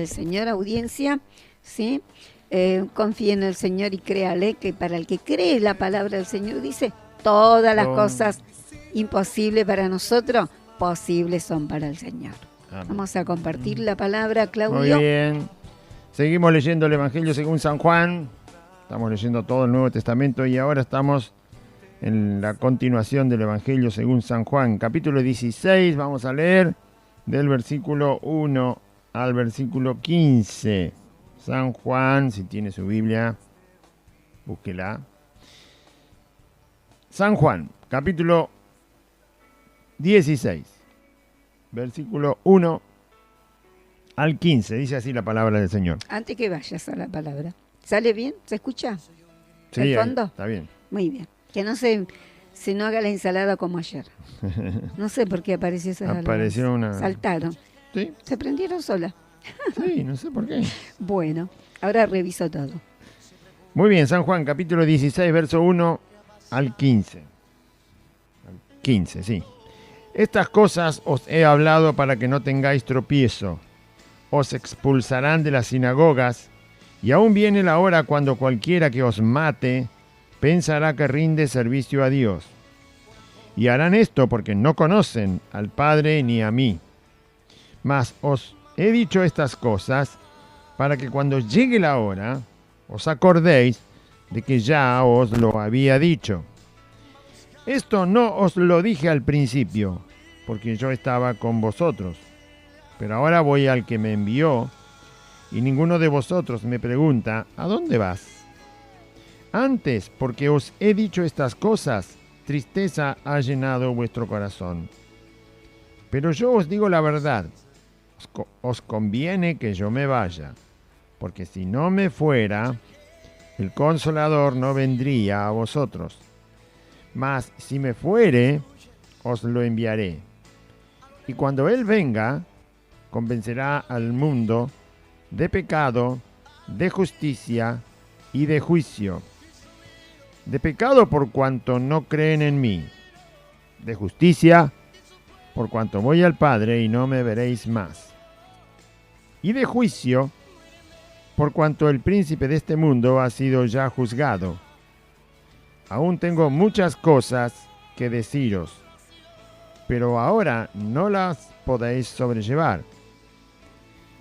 el Señor, audiencia, ¿sí? Confíe en el Señor y créale que para el que cree la palabra del Señor dice, todas las cosas imposibles para nosotros, posibles son para el Señor. Amén. Vamos a compartir la palabra, Claudio. Muy bien. Seguimos leyendo el Evangelio según San Juan. Estamos leyendo todo el Nuevo Testamento y ahora estamos en la continuación del Evangelio según San Juan, capítulo 16. Vamos a leer del versículo 1 al versículo 15. San Juan, si tiene su Biblia, búsquela. San Juan, capítulo 16, versículo 1 al 15. Dice así la palabra del Señor. Antes que vayas a la palabra, ¿sale bien? ¿Se escucha? Sí, ¿El fondo? está bien. Muy bien. Que no se no haga la ensalada como ayer. No sé por qué apareció esa. Apareció una... Saltaron. Sí. Se prendieron solas. Sí, no sé por qué. Bueno, ahora reviso todo. Muy bien, San Juan, capítulo 16, verso 1 al 15. Al 15, sí. Estas cosas os he hablado para que no tengáis tropiezo. Os expulsarán de las sinagogas, y aún viene la hora cuando cualquiera que os mate pensará que rinde servicio a Dios. Y harán esto porque no conocen al Padre ni a mí. Mas os he dicho estas cosas para que cuando llegue la hora os acordéis de que ya os lo había dicho. Esto no os lo dije al principio, porque yo estaba con vosotros. Pero ahora voy al que me envió, y ninguno de vosotros me pregunta, ¿a dónde vas? Antes, porque os he dicho estas cosas, tristeza ha llenado vuestro corazón. Pero yo os digo la verdad, os conviene que yo me vaya, porque si no me fuera, el Consolador no vendría a vosotros. Mas si me fuere, os lo enviaré. Y cuando Él venga, convencerá al mundo de pecado, de justicia y de juicio. De pecado por cuanto no creen en mí. De justicia por cuanto voy al Padre y no me veréis más. Y de juicio por cuanto el príncipe de este mundo ha sido ya juzgado. Aún tengo muchas cosas que deciros, pero ahora no las podéis sobrellevar.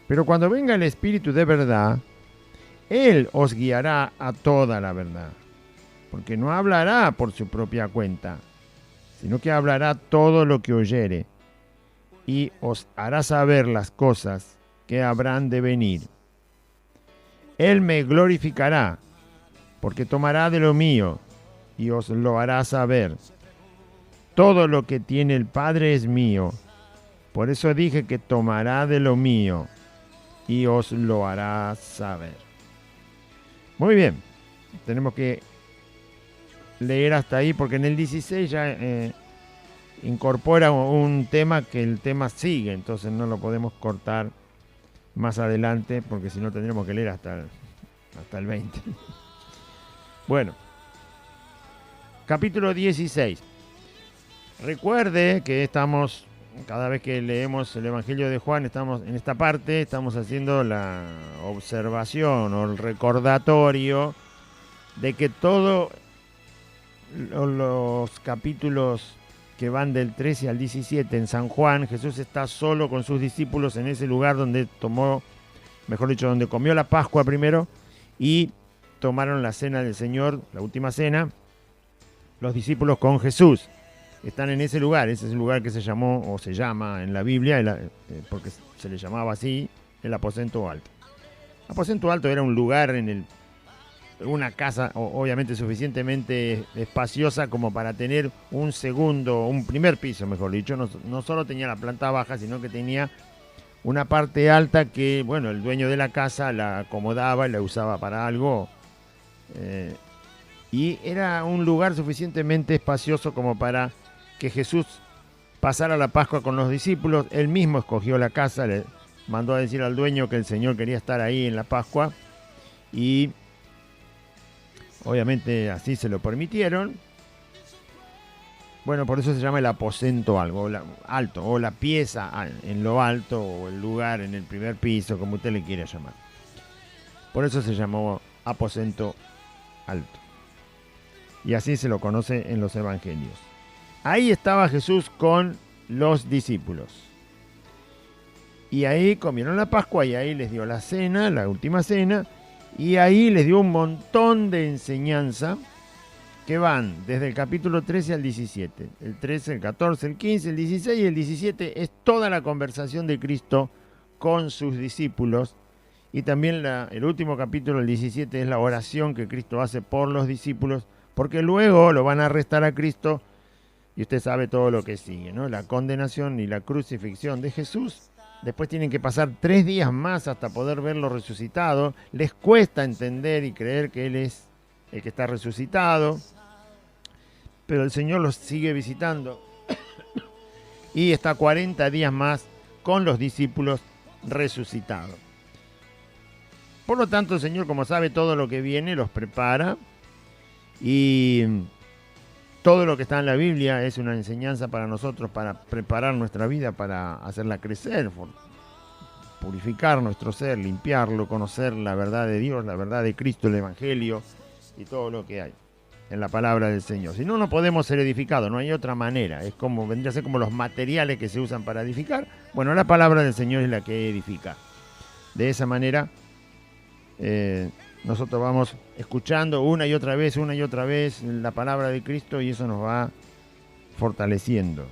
Pero cuando venga el Espíritu de verdad, Él os guiará a toda la verdad, porque no hablará por su propia cuenta, sino que hablará todo lo que oyere, y os hará saber las cosas que habrán de venir. Él me glorificará, porque tomará de lo mío, y os lo hará saber. Todo lo que tiene el Padre es mío, por eso dije que tomará de lo mío, y os lo hará saber. Muy bien, tenemos que leer hasta ahí, porque en el 16 ya incorpora un tema que el tema sigue, entonces no lo podemos cortar más adelante, porque si no tendremos que leer hasta el 20. Bueno, capítulo 16. Recuerde que estamos, cada vez que leemos el Evangelio de Juan, estamos en esta parte, estamos haciendo la observación o el recordatorio de que todos los capítulos que van del 13 al 17 en San Juan, Jesús está solo con sus discípulos en ese lugar donde tomó, mejor dicho, donde comió la Pascua primero y tomaron la cena del Señor, la última cena, los discípulos con Jesús. Están en ese lugar, ese es el lugar que se llamó o se llama en la Biblia, porque se le llamaba así, el aposento alto. El aposento alto era un lugar en una casa obviamente suficientemente espaciosa como para tener un primer piso, mejor dicho. No solo tenía la planta baja, sino que tenía una parte alta que, bueno, el dueño de la casa la acomodaba y la usaba para algo. Y era un lugar suficientemente espacioso como para que Jesús pasara la Pascua con los discípulos. Él mismo escogió la casa, le mandó a decir al dueño que el Señor quería estar ahí en la Pascua y obviamente así se lo permitieron. Bueno, por eso se llama el aposento alto, o la pieza en lo alto, o el lugar en el primer piso, como usted le quiera llamar. Por eso se llamó aposento alto. Y así se lo conoce en los evangelios. Ahí estaba Jesús con los discípulos. Y ahí comieron la Pascua, y ahí les dio la cena, la última cena, y ahí les dio un montón de enseñanza que van desde el capítulo 13 al 17. El 13, el 14, el 15, el 16 y el 17 es toda la conversación de Cristo con sus discípulos. Y también el último capítulo, el 17, es la oración que Cristo hace por los discípulos, porque luego lo van a arrestar a Cristo y usted sabe todo lo que sigue, ¿no? La condenación y la crucifixión de Jesús. Después tienen que pasar 3 días más hasta poder verlo resucitado. Les cuesta entender y creer que Él es el que está resucitado, pero el Señor los sigue visitando y está 40 días más con los discípulos resucitados. Por lo tanto, el Señor, como sabe todo lo que viene, los prepara, y todo lo que está en la Biblia es una enseñanza para nosotros, para preparar nuestra vida, para hacerla crecer, purificar nuestro ser, limpiarlo, conocer la verdad de Dios, la verdad de Cristo, el Evangelio y todo lo que hay en la palabra del Señor. Si no, no podemos ser edificados, no hay otra manera. Es como, vendría a ser como los materiales que se usan para edificar. Bueno, la palabra del Señor es la que edifica. De esa manera, nosotros vamos escuchando una y otra vez la palabra de Cristo, y eso nos va fortaleciendo.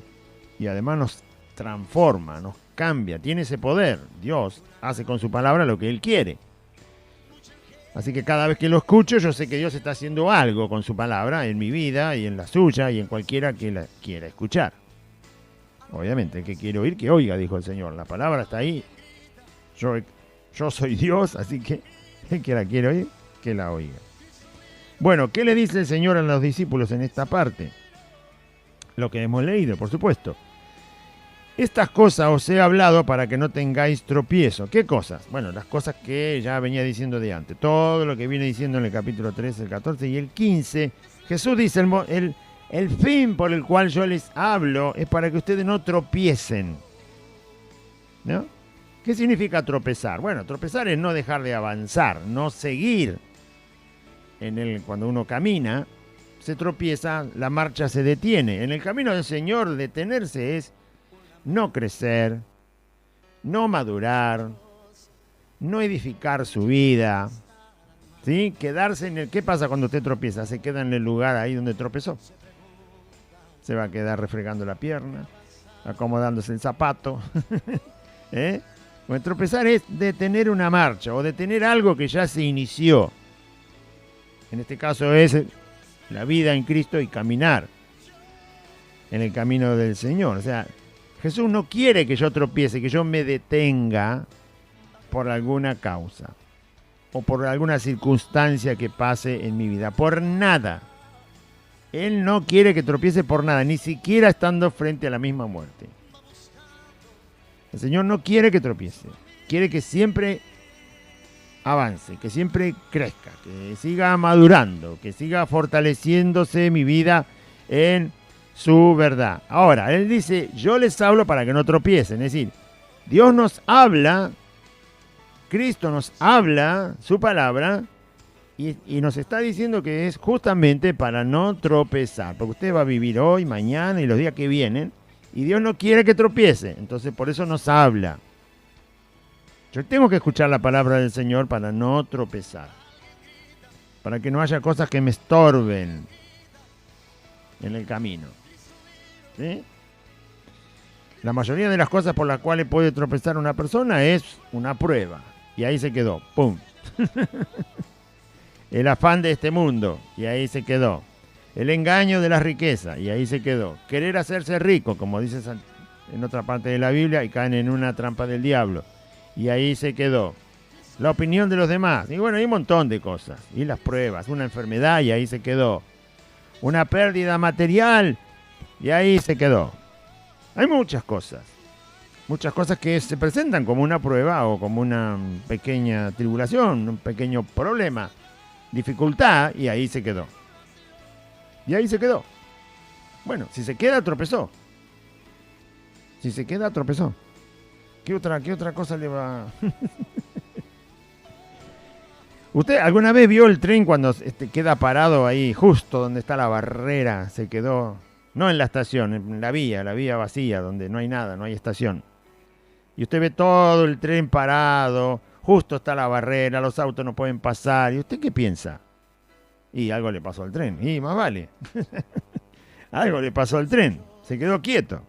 Y además nos transforma, nos cambia, tiene ese poder. Dios hace con su palabra lo que Él quiere. Así que cada vez que lo escucho, yo sé que Dios está haciendo algo con su palabra en mi vida y en la suya y en cualquiera que la quiera escuchar. Obviamente, el que quiere oír, que oiga, dijo el Señor. La palabra está ahí. Yo soy Dios, así que el que la quiere oír, que la oiga. Bueno, ¿qué le dice el Señor a los discípulos en esta parte? Lo que hemos leído, por supuesto. Estas cosas os he hablado para que no tengáis tropiezo. ¿Qué cosas? Bueno, las cosas que ya venía diciendo de antes. Todo lo que viene diciendo en el capítulo 13, el 14 y el 15. Jesús dice, el fin por el cual yo les hablo es para que ustedes no tropiecen. ¿No? ¿Qué significa tropezar? Bueno, tropezar es no dejar de avanzar, no seguir. Cuando uno camina, se tropieza, la marcha se detiene. En el camino del Señor, detenerse es no crecer, no madurar, no edificar su vida, ¿sí? Quedarse en ¿Qué pasa cuando usted tropieza? Se queda en el lugar ahí donde tropezó. Se va a quedar refregando la pierna, acomodándose el zapato. Bueno, tropezar es detener una marcha o detener algo que ya se inició. En este caso es la vida en Cristo y caminar en el camino del Señor. O sea, Jesús no quiere que yo tropiece, que yo me detenga por alguna causa o por alguna circunstancia que pase en mi vida. Por nada. Él no quiere que tropiece por nada, ni siquiera estando frente a la misma muerte. El Señor no quiere que tropiece. Quiere que siempre avance, que siempre crezca, que siga madurando, que siga fortaleciéndose mi vida en su verdad. Ahora, Él dice, yo les hablo para que no tropiecen. Es decir, Dios nos habla, Cristo nos habla, su palabra, y nos está diciendo que es justamente para no tropezar. Porque usted va a vivir hoy, mañana y los días que vienen, y Dios no quiere que tropiece. Entonces, por eso nos habla. Yo tengo que escuchar la palabra del Señor para no tropezar. Para que no haya cosas que me estorben en el camino. ¿Sí? La mayoría de las cosas por las cuales puede tropezar una persona es una prueba. Y ahí se quedó. ¡Pum! El afán de este mundo. Y ahí se quedó. El engaño de la riqueza. Y ahí se quedó. Querer hacerse rico, como dice en otra parte de la Biblia, y caen en una trampa del diablo. Y ahí se quedó. La opinión de los demás. Y bueno, hay un montón de cosas. Y las pruebas. Una enfermedad y ahí se quedó. Una pérdida material y ahí se quedó. Hay muchas cosas. Muchas cosas que se presentan como una prueba o como una pequeña tribulación, un pequeño problema, dificultad, y ahí se quedó. Y ahí se quedó. Bueno, si se queda, tropezó. Si se queda, tropezó. ¿Qué otra cosa le va? ¿Usted alguna vez vio el tren cuando queda parado ahí, justo donde está la barrera? Se quedó, no en la estación, en la vía vacía, donde no hay nada, no hay estación. Y usted ve todo el tren parado, justo está la barrera, los autos no pueden pasar. ¿Y usted qué piensa? Y algo le pasó al tren, y más vale. Algo le pasó al tren, se quedó quieto.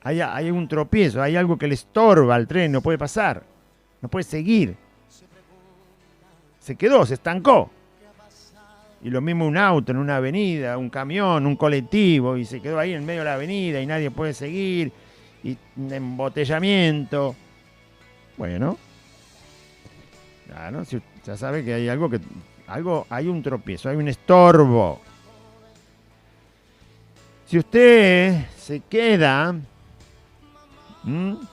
Hay un tropiezo, hay algo que le estorba al tren, no puede pasar, no puede seguir. Se quedó, se estancó. Y lo mismo un auto en una avenida, un camión, un colectivo, y se quedó ahí en medio de la avenida y nadie puede seguir, y un embotellamiento. Bueno, claro, ya sabe que hay hay un tropiezo, hay un estorbo. Si usted se queda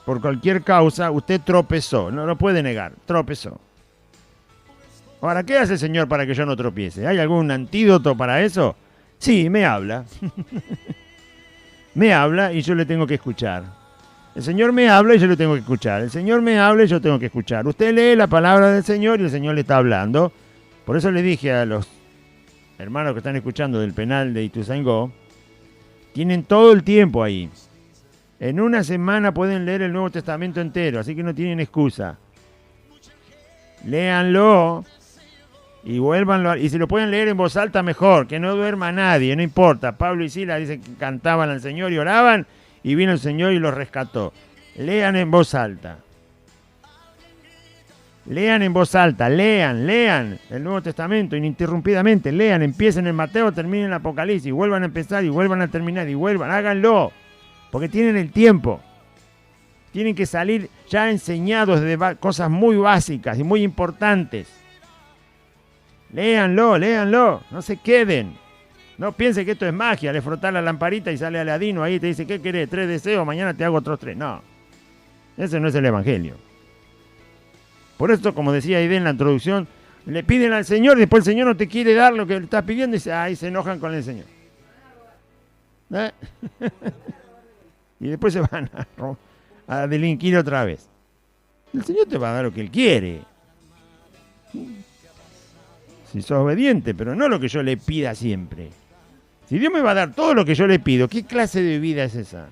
por cualquier causa, usted tropezó, no lo puede negar, tropezó. Ahora, ¿qué hace el Señor para que yo no tropiece? ¿Hay algún antídoto para eso? Sí, me habla. Me habla y yo le tengo que escuchar. El Señor me habla y yo le tengo que escuchar. El Señor me habla y yo tengo que escuchar. Usted lee la palabra del Señor y el Señor le está hablando. Por eso le dije a los hermanos que están escuchando del penal de Ituzaingó, tienen todo el tiempo ahí. En una semana pueden leer el Nuevo Testamento entero, así que no tienen excusa. Léanlo y vuélvanlo. Y si lo pueden leer en voz alta, mejor, que no duerma nadie, no importa. Pablo y Silas dicen que cantaban al Señor y oraban, y vino el Señor y los rescató. Lean en voz alta. Lean en voz alta, lean el Nuevo Testamento ininterrumpidamente, lean, empiecen en Mateo, terminen en Apocalipsis, vuelvan a empezar y vuelvan a terminar y vuelvan, háganlo, porque tienen el tiempo. Tienen que salir ya enseñados de cosas muy básicas y muy importantes. Léanlo, no se queden. No piensen que esto es magia, le frotás la lamparita y sale Aladino ahí y te dice, ¿qué querés? 3 deseos, mañana te hago otros 3. No, ese no es el Evangelio. Por esto, como decía Aide en la introducción, le piden al Señor y después el Señor no te quiere dar lo que le estás pidiendo y se enojan con el Señor. Y después se van a delinquir otra vez. El Señor te va a dar lo que Él quiere. Si sos obediente, pero no lo que yo le pida siempre. Si Dios me va a dar todo lo que yo le pido, ¿qué clase de vida es esa?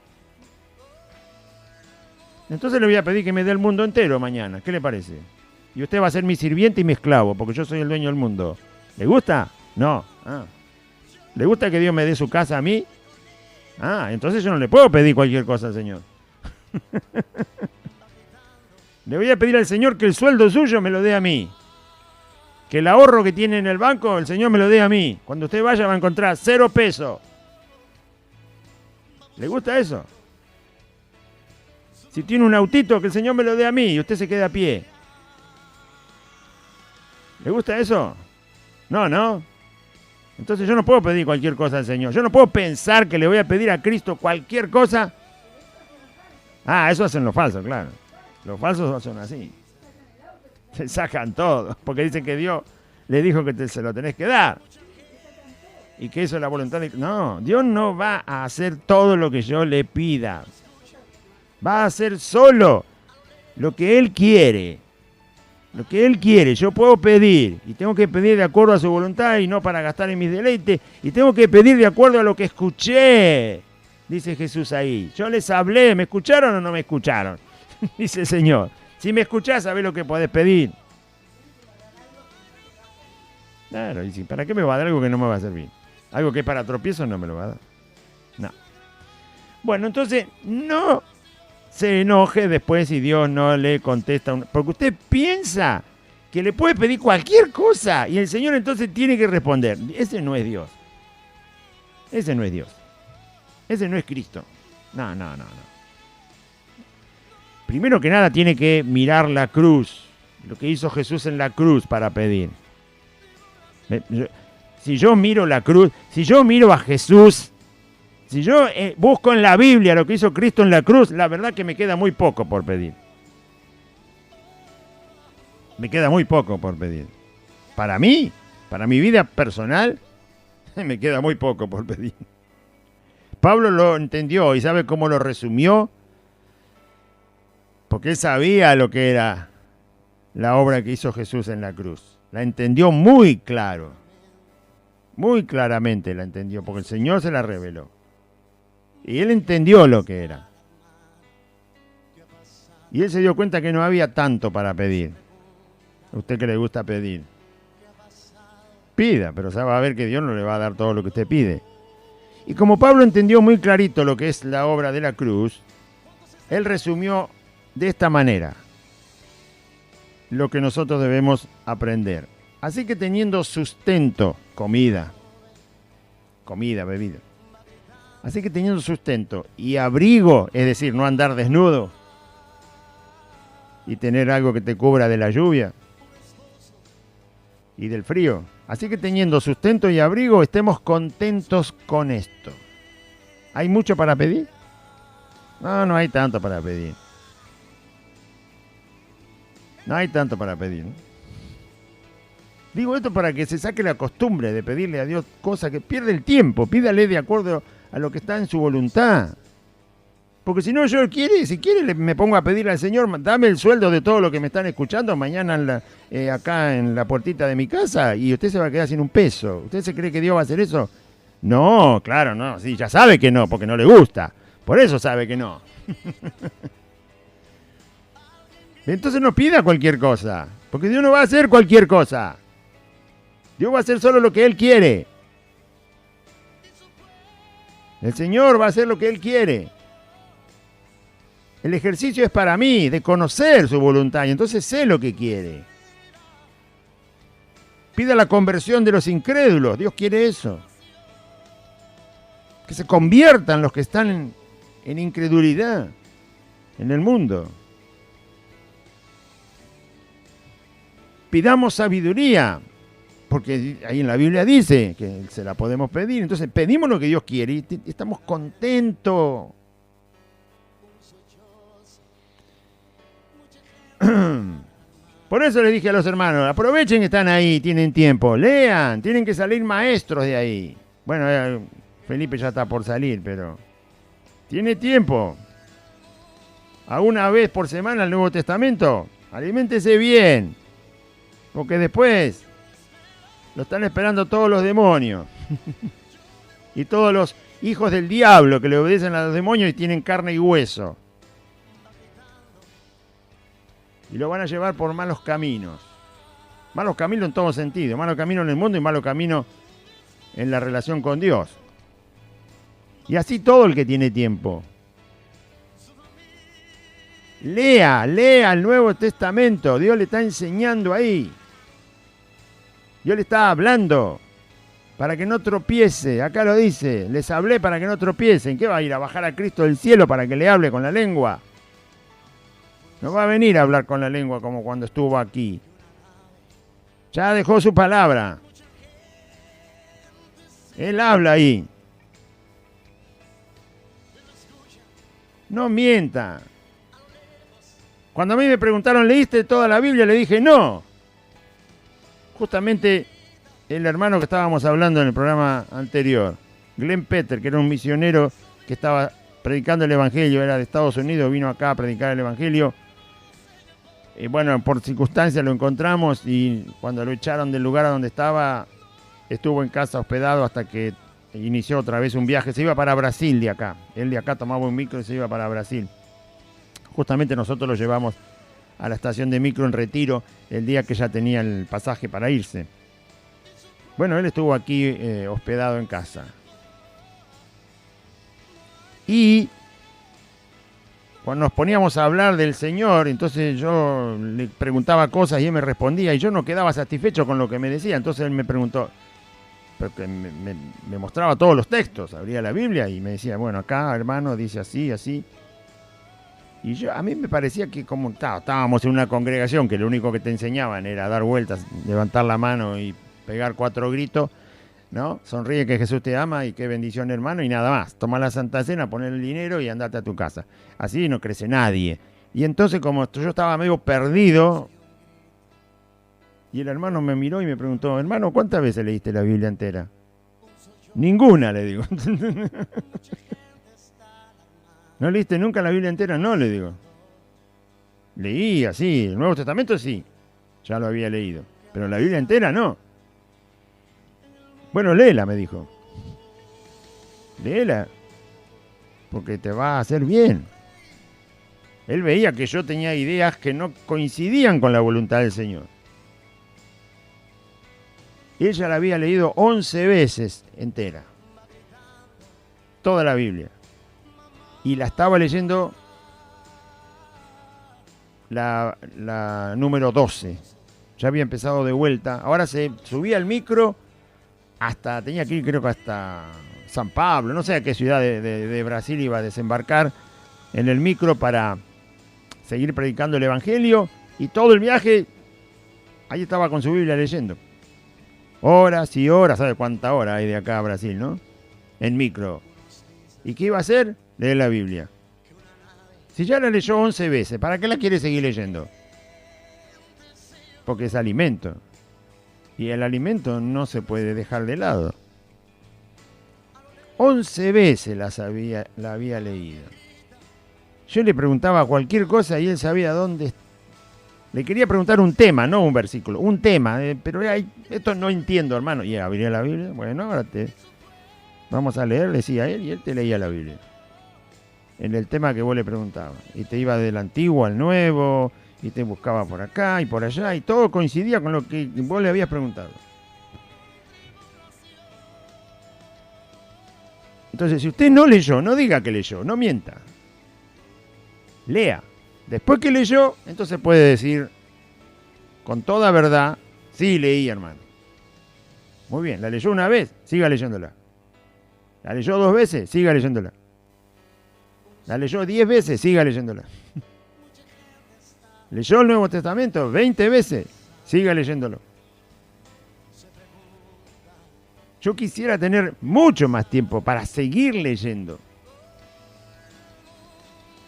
Entonces le voy a pedir que me dé el mundo entero mañana. ¿Qué le parece? Y usted va a ser mi sirviente y mi esclavo, porque yo soy el dueño del mundo. ¿Le gusta? No. ¿Le gusta que Dios me dé su casa a mí? Entonces yo no le puedo pedir cualquier cosa al Señor. Le voy a pedir al Señor que el sueldo suyo me lo dé a mí. Que el ahorro que tiene en el banco, el Señor me lo dé a mí. Cuando usted vaya va a encontrar 0 pesos. ¿Le gusta eso? Si tiene un autito, que el Señor me lo dé a mí y usted se quede a pie. ¿Le gusta eso? No. Entonces yo no puedo pedir cualquier cosa al Señor. Yo no puedo pensar que le voy a pedir a Cristo cualquier cosa. Eso hacen los falsos, claro. Los falsos son así. Se sacan todo, porque dicen que Dios le dijo que se lo tenés que dar. Y que eso es la voluntad de... No, Dios no va a hacer todo lo que yo le pida. Va a hacer solo lo que Él quiere. Lo que Él quiere. Yo puedo pedir. Y tengo que pedir de acuerdo a su voluntad y no para gastar en mis deleites. Y tengo que pedir de acuerdo a lo que escuché. Dice Jesús ahí. Yo les hablé. ¿Me escucharon o no me escucharon? Dice el Señor. Si me escuchás, sabés lo que podés pedir. Claro, y si, ¿para qué me va a dar algo que no me va a servir? Algo que es para tropiezo no me lo va a dar. No. Bueno, entonces, no se enoje después si Dios no le contesta. Porque usted piensa que le puede pedir cualquier cosa y el Señor entonces tiene que responder. Ese no es Dios. Ese no es Dios. Ese no es Cristo. No. Primero que nada tiene que mirar la cruz, lo que hizo Jesús en la cruz para pedir. Si yo miro la cruz, si yo miro a Jesús, si yo busco en la Biblia lo que hizo Cristo en la cruz, la verdad que me queda muy poco por pedir. Me queda muy poco por pedir. Para mí, para mi vida personal, me queda muy poco por pedir. Pablo lo entendió y ¿sabe cómo lo resumió? Porque él sabía lo que era la obra que hizo Jesús en la cruz. La entendió muy claro. Muy claramente la entendió, porque el Señor se la reveló. Y él entendió lo que era. Y él se dio cuenta que no había tanto para pedir. A usted que le gusta pedir. Pida, pero sabe a ver que Dios no le va a dar todo lo que usted pide. Y como Pablo entendió muy clarito lo que es la obra de la cruz, él resumió de esta manera lo que nosotros debemos aprender. Así que teniendo sustento, comida, bebida. Así que teniendo sustento y abrigo, es decir, no andar desnudo y tener algo que te cubra de la lluvia y del frío. Así que teniendo sustento y abrigo, estemos contentos con esto. ¿Hay mucho para pedir? No, no hay tanto para pedir. No hay tanto para pedir, ¿no? Digo esto para que se saque la costumbre de pedirle a Dios cosas que pierde el tiempo. Pídale de acuerdo a lo que está en su voluntad. Porque si no, si quiere, me pongo a pedirle al Señor, dame el sueldo de todo lo que me están escuchando mañana acá en la puertita de mi casa y usted se va a quedar sin un peso. ¿Usted se cree que Dios va a hacer eso? No, claro, no. Sí, ya sabe que no, porque no le gusta. Por eso sabe que no. Entonces no pida cualquier cosa, porque Dios no va a hacer cualquier cosa. Dios va a hacer solo lo que Él quiere. El Señor va a hacer lo que Él quiere. El ejercicio es para mí, de conocer su voluntad, y entonces sé lo que quiere. Pida la conversión de los incrédulos, Dios quiere eso. Que se conviertan los que están en incredulidad en el mundo. Pidamos sabiduría, porque ahí en la Biblia dice que se la podemos pedir. Entonces pedimos lo que Dios quiere y estamos contentos. Por eso le dije a los hermanos, aprovechen que están ahí, tienen tiempo, lean, tienen que salir maestros de ahí. Bueno, Felipe ya está por salir, pero tiene tiempo. A una vez por semana el Nuevo Testamento, aliméntese bien, porque después lo están esperando todos los demonios y todos los hijos del diablo que le obedecen a los demonios y tienen carne y hueso. Y lo van a llevar por malos caminos. Malos caminos en todo sentido. Malos caminos en el mundo y malos caminos en la relación con Dios. Y así todo el que tiene tiempo. Lea el Nuevo Testamento. Dios le está enseñando ahí. Dios le está hablando para que no tropiece. Acá lo dice. Les hablé para que no tropiecen. ¿Qué va a ir a bajar a Cristo del cielo para que le hable con la lengua? No va a venir a hablar con la lengua como cuando estuvo aquí. Ya dejó su palabra. Él habla ahí. No mienta. Cuando a mí me preguntaron, ¿leíste toda la Biblia? Le dije, no. Justamente el hermano que estábamos hablando en el programa anterior, Glenn Peter, que era un misionero que estaba predicando el Evangelio, era de Estados Unidos, vino acá a predicar el Evangelio. Y bueno, por circunstancias lo encontramos y cuando lo echaron del lugar a donde estaba, estuvo en casa hospedado hasta que inició otra vez un viaje. Se iba para Brasil de acá. Él de acá tomaba un micro y se iba para Brasil. Justamente nosotros lo llevamos a la estación de micro en Retiro el día que ya tenía el pasaje para irse. Bueno, él estuvo aquí hospedado en casa. Y cuando nos poníamos a hablar del Señor, entonces yo le preguntaba cosas y él me respondía y yo no quedaba satisfecho con lo que me decía. Entonces él me preguntó, porque me mostraba todos los textos, abría la Biblia y me decía, bueno, acá hermano dice así, así. Y a mí me parecía que como estábamos en una congregación que lo único que te enseñaban era dar vueltas, levantar la mano y pegar 4 gritos, ¿no? Sonríe que Jesús te ama y qué bendición, hermano, y nada más. Toma la Santa Cena, poner el dinero y andate a tu casa. Así no crece nadie. Y entonces como yo estaba medio perdido, y el hermano me miró y me preguntó, hermano, ¿cuántas veces leíste la Biblia entera? Ninguna, le digo. ¿No leíste nunca la Biblia entera? No, le digo. Leía, sí, el Nuevo Testamento sí, ya lo había leído, pero la Biblia entera no. Bueno, léela, me dijo. Léela, porque te va a hacer bien. Él veía que yo tenía ideas que no coincidían con la voluntad del Señor. Ella la había leído 11 veces entera, toda la Biblia, y la estaba leyendo la número 12. Ya había empezado de vuelta. Ahora se subía al micro hasta, tenía que ir creo que hasta San Pablo, no sé a qué ciudad de Brasil iba a desembarcar en el micro para seguir predicando el Evangelio, y todo el viaje ahí estaba con su Biblia leyendo. Horas y horas, ¿sabe cuánta hora hay de acá a Brasil, no? En micro. ¿Y qué iba a hacer? Leer la Biblia. Si ya la leyó 11 veces, ¿para qué la quiere seguir leyendo? Porque es alimento. Y el alimento no se puede dejar de lado. 11 veces la había leído. Yo le preguntaba cualquier cosa y él sabía dónde. Le quería preguntar un tema, no un versículo, un tema. Pero esto no entiendo, hermano. Y abría la Biblia. Bueno, ahora vamos a leer, decía él, y él te leía la Biblia. En el tema que vos le preguntabas. Y te iba del antiguo al nuevo, y te buscaba por acá y por allá, y todo coincidía con lo que vos le habías preguntado. Entonces, si usted no leyó, no diga que leyó, no mienta. Lea. Después que leyó, entonces puede decir con toda verdad, sí leí, hermano. Muy bien, la leyó una vez, siga leyéndola. La leyó 2 veces, siga leyéndola. La leyó 10 veces, siga leyéndola. Leyó el Nuevo Testamento 20 veces, siga leyéndolo. Yo quisiera tener mucho más tiempo para seguir leyendo.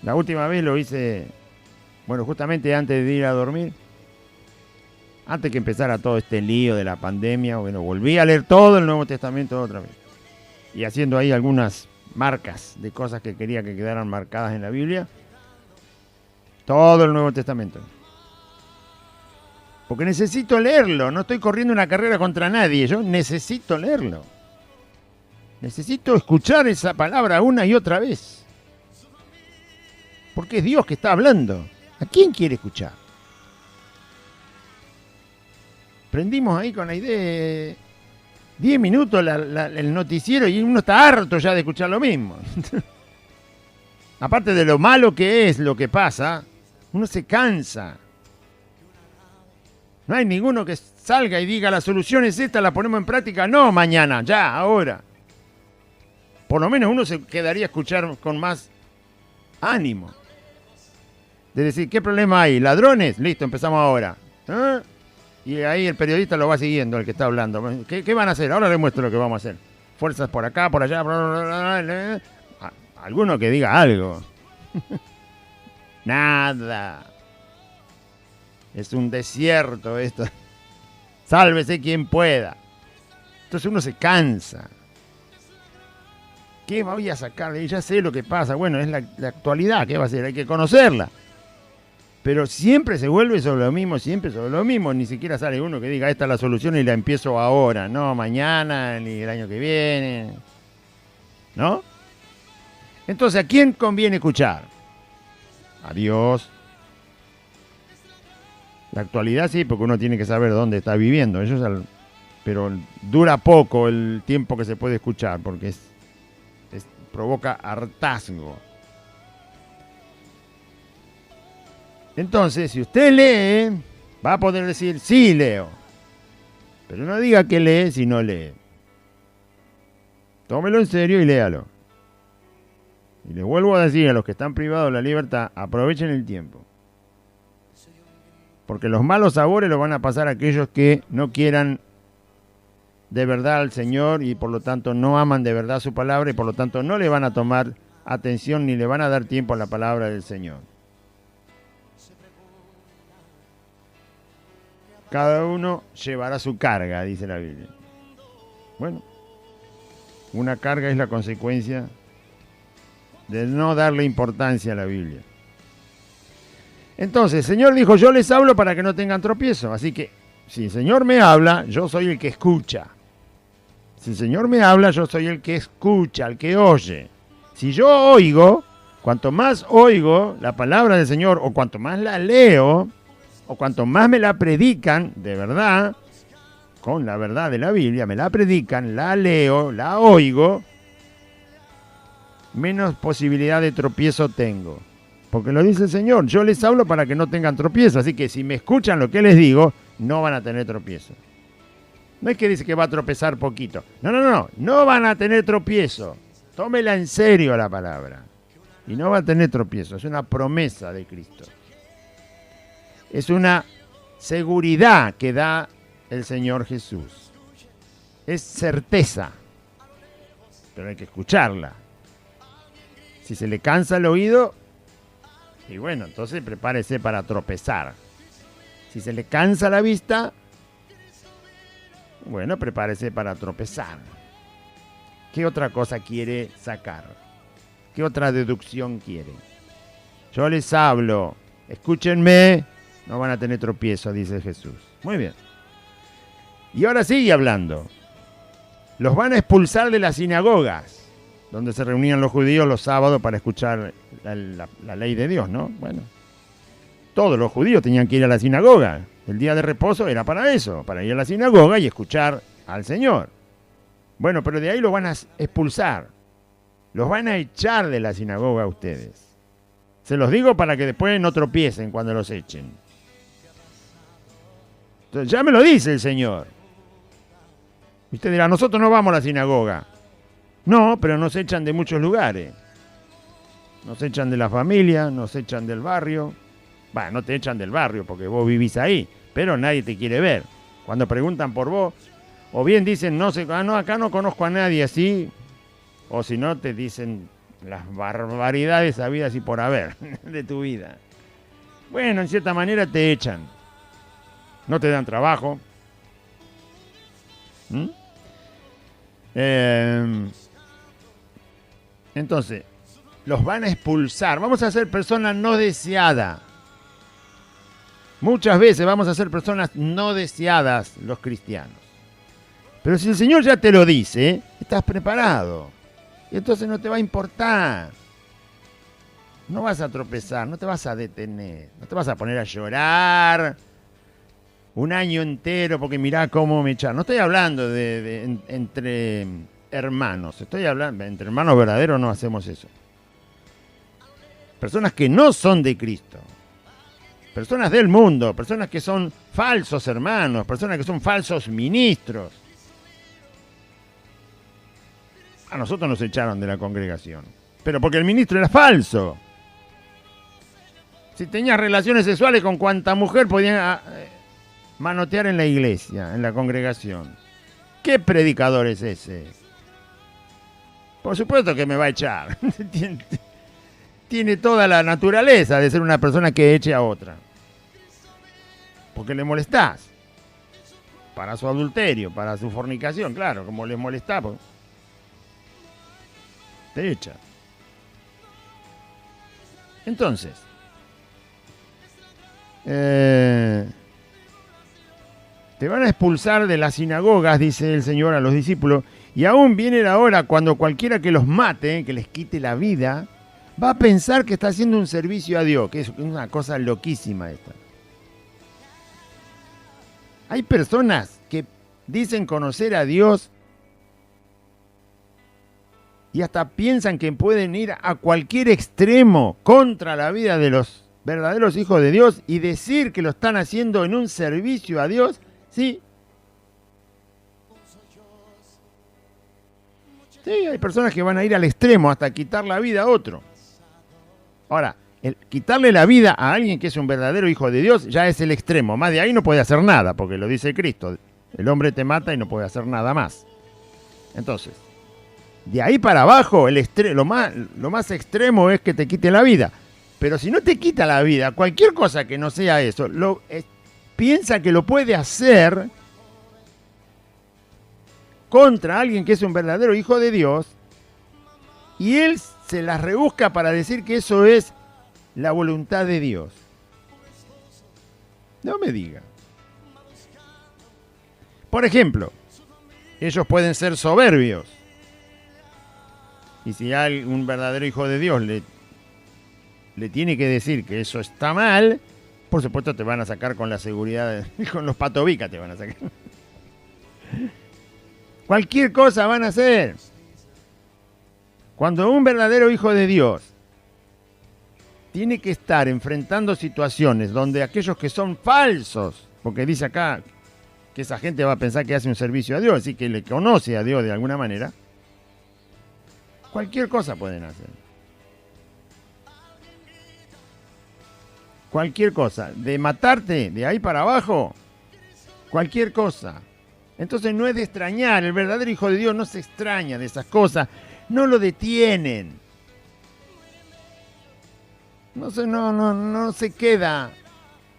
La última vez lo hice, bueno, justamente antes de ir a dormir. Antes que empezara todo este lío de la pandemia, bueno, volví a leer todo el Nuevo Testamento otra vez. Y haciendo ahí algunas marcas de cosas que quería que quedaran marcadas en la Biblia. Todo el Nuevo Testamento. Porque necesito leerlo, no estoy corriendo una carrera contra nadie, yo necesito leerlo. Necesito escuchar esa palabra una y otra vez. Porque es Dios que está hablando. ¿A quién quiere escuchar? Prendimos ahí con la idea de 10 minutos el noticiero y uno está harto ya de escuchar lo mismo. Aparte de lo malo que es lo que pasa, uno se cansa. No hay ninguno que salga y diga la solución es esta, la ponemos en práctica. No, mañana, ya, ahora. Por lo menos uno se quedaría a escuchar con más ánimo. De decir, ¿qué problema hay? ¿Ladrones? Listo, empezamos ahora. ¿Eh? Y ahí el periodista lo va siguiendo, el que está hablando. ¿Qué van a hacer? Ahora les muestro lo que vamos a hacer. Fuerzas por acá, por allá. Alguno que diga algo. Nada. Es un desierto esto. Sálvese quien pueda. Entonces uno se cansa. ¿Qué voy a sacar? Ya sé lo que pasa. Bueno, es la actualidad. ¿Qué va a hacer? Hay que conocerla. Pero siempre se vuelve sobre lo mismo, siempre sobre lo mismo. Ni siquiera sale uno que diga, esta es la solución y la empiezo ahora. No, mañana, ni el año que viene. ¿No? Entonces, ¿a quién conviene escuchar? A Dios. La actualidad sí, porque uno tiene que saber dónde está viviendo. Pero dura poco el tiempo que se puede escuchar, porque provoca hartazgo. Entonces, si usted lee, va a poder decir, sí leo. Pero no diga que lee si no lee. Tómelo en serio y léalo. Y les vuelvo a decir a los que están privados de la libertad, aprovechen el tiempo. Porque los malos sabores los van a pasar a aquellos que no quieran de verdad al Señor y por lo tanto no aman de verdad su palabra y por lo tanto no le van a tomar atención ni le van a dar tiempo a la palabra del Señor. Cada uno llevará su carga, dice la Biblia. Bueno, Una carga es la consecuencia de no darle importancia a la Biblia. Entonces, el Señor dijo, yo les hablo para que no tengan tropiezo. Así que, si el Señor me habla, yo soy el que escucha. Si el Señor me habla, yo soy el que escucha, el que oye. Si yo oigo, cuanto más oigo la palabra del Señor, o cuanto más la leo, o cuanto más me la predican, de verdad, con la verdad de la Biblia, me la predican, la leo, la oigo, menos posibilidad de tropiezo tengo. Porque lo dice el Señor, yo les hablo para que no tengan tropiezo. Así que si me escuchan lo que les digo, no van a tener tropiezo. No es que dice que va a tropezar poquito. No van a tener tropiezo. Tómela en serio la palabra. Y no va a tener tropiezo. Es una promesa de Cristo. Es una seguridad que da el Señor Jesús. Es certeza. Pero hay que escucarla. Si se le cansa el oído, y bueno, entonces prepárese para tropezar. Si se le cansa la vista, bueno, prepárese para tropezar. ¿Qué otra cosa quiere sacar? ¿Qué otra deducción quiere? Yo les hablo, escúchenme, no van a tener tropiezo, dice Jesús. Muy bien. Y ahora sigue hablando. Los van a expulsar de las sinagogas, donde se reunían los judíos los sábados para escuchar la ley de Dios, ¿no? Bueno, todos los judíos tenían que ir a la sinagoga. El día de reposo era para eso, para ir a la sinagoga y escuchar al Señor. Bueno, pero de ahí los van a expulsar. Los van a echar de la sinagoga a ustedes. Se los digo para que después no tropiecen cuando los echen. Entonces, ya me lo dice el Señor. Usted dirá, nosotros no vamos a la sinagoga. No, pero nos echan de muchos lugares. Nos echan de la familia, nos echan del barrio. Bueno, no te echan del barrio porque vos vivís ahí, pero nadie te quiere ver. Cuando preguntan por vos, o bien dicen, no sé, acá no conozco a nadie así, o si no te dicen las barbaridades habidas y por haber de tu vida. Bueno, en cierta manera te echan. No te dan trabajo. Entonces, los van a expulsar. Vamos a ser personas no deseadas. Muchas veces vamos a ser personas no deseadas los cristianos. Pero si el Señor ya te lo dice, estás preparado. Y entonces no te va a importar. No vas a tropezar, no te vas a detener. No te vas a poner a llorar un año entero porque mirá cómo me echaron. No estoy hablando entre hermanos. Estoy hablando, entre hermanos verdaderos no hacemos eso. Personas que no son de Cristo. Personas del mundo, personas que son falsos hermanos, personas que son falsos ministros. A nosotros nos echaron de la congregación. Pero porque el ministro era falso. Si tenías relaciones sexuales con cuanta mujer podían manotear en la iglesia, en la congregación. ¿Qué predicador es ese? Por supuesto que me va a echar. Tiene toda la naturaleza de ser una persona que eche a otra. Porque le molestás. Para su adulterio, para su fornicación, claro, como les molestás, pues, te echa. Entonces, te van a expulsar de las sinagogas, dice el Señor a los discípulos, y aún viene la hora cuando cualquiera que los mate, que les quite la vida, va a pensar que está haciendo un servicio a Dios, que es una cosa loquísima esta. Hay personas que dicen conocer a Dios y hasta piensan que pueden ir a cualquier extremo contra la vida de los verdaderos hijos de Dios y decir que lo están haciendo en un servicio a Dios, ¿sí? Sí, hay personas que van a ir al extremo hasta quitar la vida a otro. Ahora, quitarle la vida a alguien que es un verdadero hijo de Dios ya es el extremo. Más de ahí no puede hacer nada, porque lo dice Cristo. El hombre te mata y no puede hacer nada más. Entonces, de ahí para abajo, lo más extremo es que te quite la vida. Pero si no te quita la vida, cualquier cosa que no sea eso, piensa que lo puede hacer contra alguien que es un verdadero hijo de Dios, y él se las rebusca para decir que eso es la voluntad de Dios. No me diga. Por ejemplo, ellos pueden ser soberbios. Y si hay un verdadero hijo de Dios le tiene que decir que eso está mal, por supuesto te van a sacar con la seguridad, con los patobicas te van a sacar. Cualquier cosa van a hacer. Cuando un verdadero hijo de Dios tiene que estar enfrentando situaciones donde aquellos que son falsos, porque dice acá que esa gente va a pensar que hace un servicio a Dios, así que le conoce a Dios de alguna manera, cualquier cosa pueden hacer. Cualquier cosa. De matarte de ahí para abajo, cualquier cosa. Entonces no es de extrañar, el verdadero hijo de Dios no se extraña de esas cosas, no lo detienen. No se queda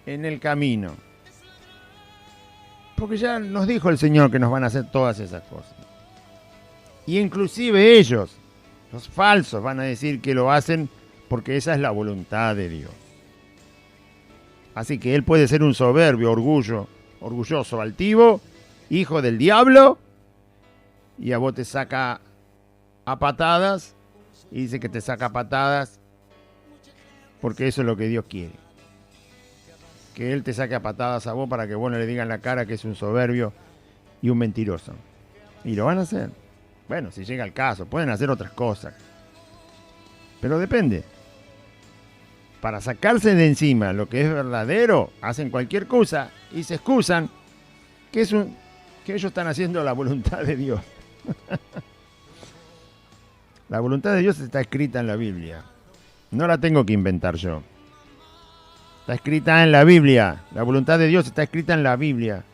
en el camino. Porque ya nos dijo el Señor que nos van a hacer todas esas cosas. Y inclusive ellos, los falsos, van a decir que lo hacen porque esa es la voluntad de Dios. Así que él puede ser un soberbio, orgulloso, altivo, hijo del diablo, y a vos te saca a patadas, y dice que te saca a patadas porque eso es lo que Dios quiere. Que Él te saque a patadas a vos para que vos no le digan en la cara que es un soberbio y un mentiroso. Y lo van a hacer. Bueno, si llega el caso, pueden hacer otras cosas. Pero depende. Para sacarse de encima lo que es verdadero, hacen cualquier cosa y se excusan que ellos están haciendo la voluntad de Dios. La voluntad de Dios está escrita en la Biblia. No la tengo que inventar yo. Está escrita en la Biblia. La voluntad de Dios está escrita en la Biblia.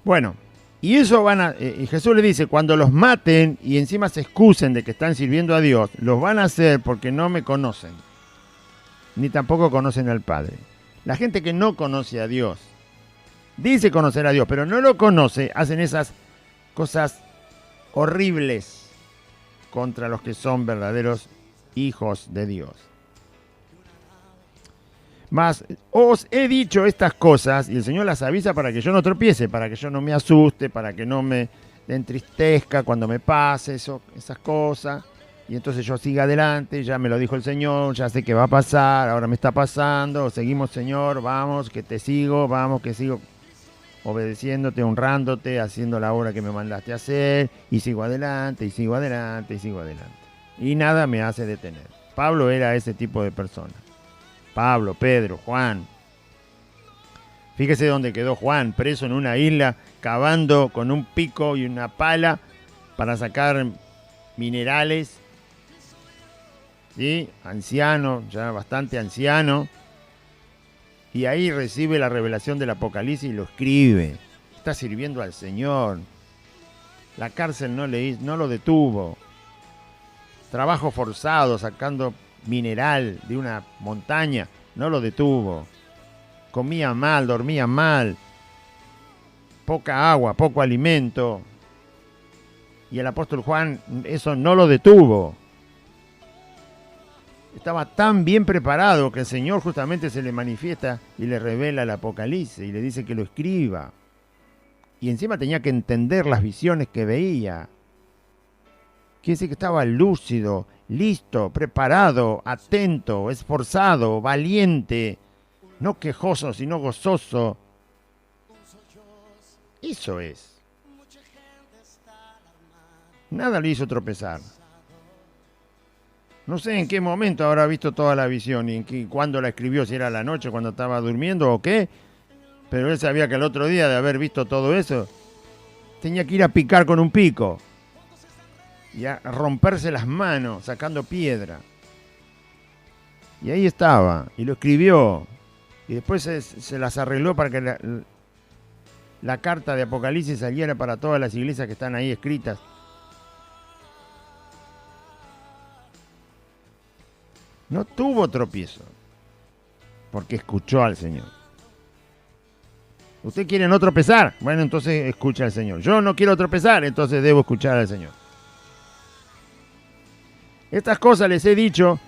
Bueno, y eso y Jesús le dice, cuando los maten y encima se excusen de que están sirviendo a Dios, los van a hacer porque no me conocen, ni tampoco conocen al Padre. La gente que no conoce a Dios, dice conocer a Dios, pero no lo conoce, hacen esas cosas horribles contra los que son verdaderos hijos de Dios. Mas os he dicho estas cosas, y el Señor las avisa para que yo no tropiece, para que yo no me asuste, para que no me entristezca cuando me pase esas cosas, y entonces yo siga adelante, ya me lo dijo el Señor, ya sé que va a pasar, ahora me está pasando, seguimos Señor, vamos, que te sigo, vamos, que sigo obedeciéndote, honrándote, haciendo la obra que me mandaste a hacer, y sigo adelante, y sigo adelante, y sigo adelante. Y nada me hace detener. Pablo era ese tipo de persona. Pablo, Pedro, Juan. Fíjese dónde quedó Juan, preso en una isla, cavando con un pico y una pala para sacar minerales. ¿Sí? Anciano, ya bastante anciano. Y ahí recibe la revelación del Apocalipsis y lo escribe. Está sirviendo al Señor. La cárcel no lo detuvo. Trabajo forzado, sacando mineral de una montaña, no lo detuvo. Comía mal, dormía mal, poca agua, poco alimento. Y el apóstol Juan eso no lo detuvo. Estaba tan bien preparado que el Señor justamente se le manifiesta y le revela el Apocalipsis y le dice que lo escriba. Y encima tenía que entender las visiones que veía. Quiere decir que estaba lúcido, listo, preparado, atento, esforzado, valiente, no quejoso, sino gozoso. Eso es. Nada le hizo tropezar. No sé en qué momento habrá visto toda la visión y cuándo la escribió, si era la noche, cuando estaba durmiendo o qué. Pero él sabía que el otro día de haber visto todo eso, tenía que ir a picar con un pico. Y a romperse las manos sacando piedra. Y ahí estaba, y lo escribió. Y después se las arregló para que la carta de Apocalipsis saliera para todas las iglesias que están ahí escritas. No tuvo tropiezo, porque escuchó al Señor. ¿Usted quiere no tropezar? Bueno, entonces escucha al Señor. Yo no quiero tropezar, entonces debo escuchar al Señor. Estas cosas les he dicho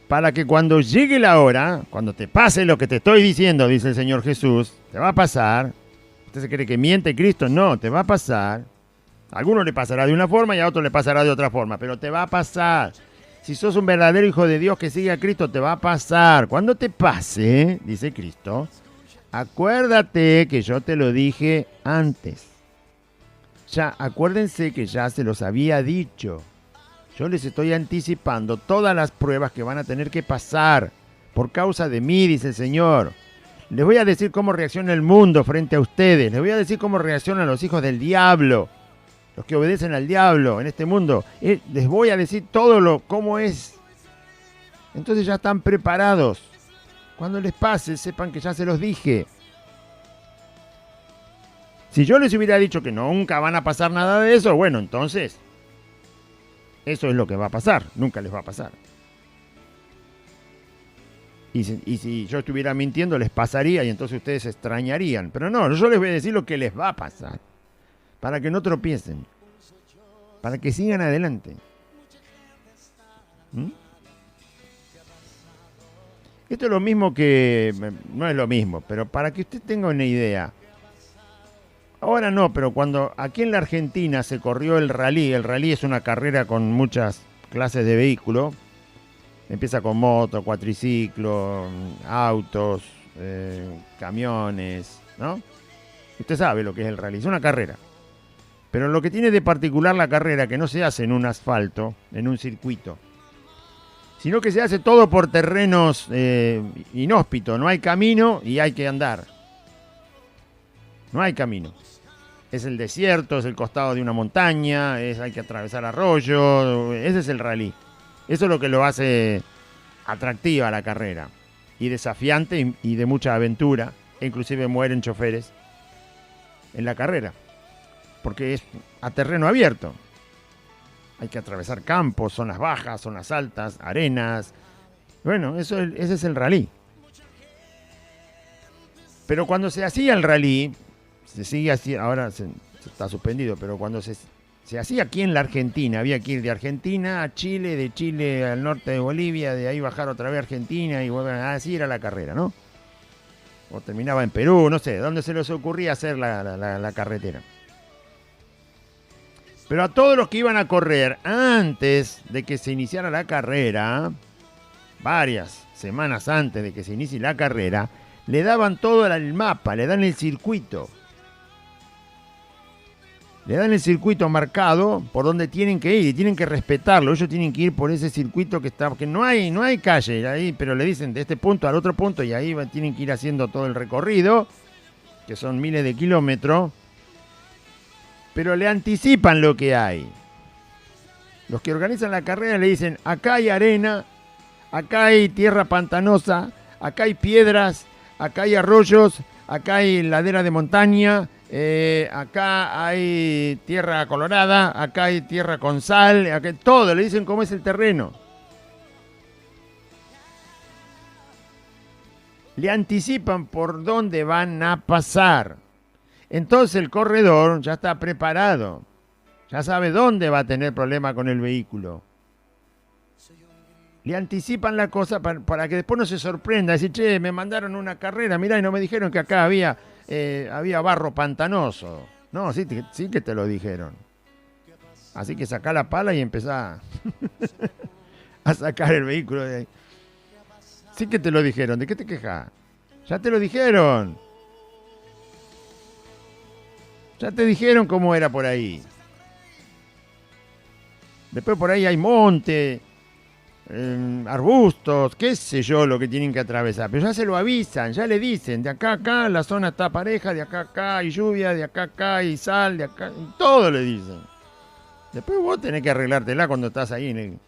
para que cuando llegue la hora, cuando te pase lo que te estoy diciendo, dice el Señor Jesús, te va a pasar. ¿Usted se cree que miente Cristo? No, te va a pasar. A alguno le pasará de una forma y a otro le pasará de otra forma, pero te va a pasar. Si sos un verdadero hijo de Dios que sigue a Cristo, te va a pasar. Cuando te pase, dice Cristo, acuérdate que yo te lo dije antes. Ya, acuérdense que ya se los había dicho. Yo les estoy anticipando todas las pruebas que van a tener que pasar por causa de mí, dice el Señor. Les voy a decir cómo reacciona el mundo frente a ustedes. Les voy a decir cómo reaccionan los hijos del diablo, los que obedecen al diablo en este mundo. Les voy a decir cómo es. Entonces ya están preparados. Cuando les pase, sepan que ya se los dije. Si yo les hubiera dicho que nunca van a pasar nada de eso, bueno, entonces eso es lo que va a pasar. Nunca les va a pasar. Y si yo estuviera mintiendo, les pasaría y entonces ustedes se extrañarían. Pero no, yo les voy a decir lo que les va a pasar. Para que no tropiecen. Para que sigan adelante. ¿Mm? Esto es lo mismo que... No es lo mismo, pero para que usted tenga una idea. Ahora no, pero cuando aquí en la Argentina se corrió el rally es una carrera con muchas clases de vehículos. Empieza con moto, cuatriciclo, autos, camiones, ¿no? Usted sabe lo que es el rally, es una carrera. Pero lo que tiene de particular la carrera, que no se hace en un asfalto, en un circuito, sino que se hace todo por terrenos inhóspitos. No hay camino y hay que andar. No hay camino. Es el desierto, es el costado de una montaña, hay que atravesar arroyos. Ese es el rally. Eso es lo que lo hace atractiva la carrera. Y desafiante y de mucha aventura. E inclusive mueren choferes en la carrera. Porque es a terreno abierto. Hay que atravesar campos, zonas bajas, zonas altas, arenas. Bueno, ese es el rally. Pero cuando se hacía el rally, se sigue así, ahora se está suspendido, pero cuando se hacía aquí en la Argentina, había que ir de Argentina a Chile, de Chile al norte de Bolivia, de ahí bajar otra vez a Argentina y volver así era la carrera, ¿no? O terminaba en Perú, no sé, ¿dónde se les ocurría hacer la carretera? Pero a todos los que iban a correr antes de que se iniciara la carrera, varias semanas antes de que se inicie la carrera, le daban todo el mapa, le dan el circuito. Le dan el circuito marcado por donde tienen que ir y tienen que respetarlo. Ellos tienen que ir por ese circuito que no hay calle ahí, pero le dicen de este punto al otro punto y ahí tienen que ir haciendo todo el recorrido, que son miles de kilómetros, pero le anticipan lo que hay. Los que organizan la carrera le dicen, acá hay arena, acá hay tierra pantanosa, acá hay piedras, acá hay arroyos, acá hay ladera de montaña, acá hay tierra colorada, acá hay tierra con sal, acá, todo, le dicen cómo es el terreno. Le anticipan por dónde van a pasar. Entonces el corredor ya está preparado, ya sabe dónde va a tener problema con el vehículo. Le anticipan la cosa para que después no se sorprenda. Decir, che, me mandaron una carrera, mirá, y no me dijeron que acá había barro pantanoso. No, sí que te lo dijeron. Así que sacá la pala y empezá a sacar el vehículo de ahí. Sí que te lo dijeron. ¿De qué te quejas? Ya te lo dijeron. Ya te dijeron cómo era por ahí. Después por ahí hay monte, arbustos, qué sé yo lo que tienen que atravesar. Pero ya se lo avisan, ya le dicen, de acá a acá la zona está pareja, de acá a acá hay lluvia, de acá a acá hay sal, de acá, todo le dicen. Después vos tenés que arreglártela cuando estás ahí en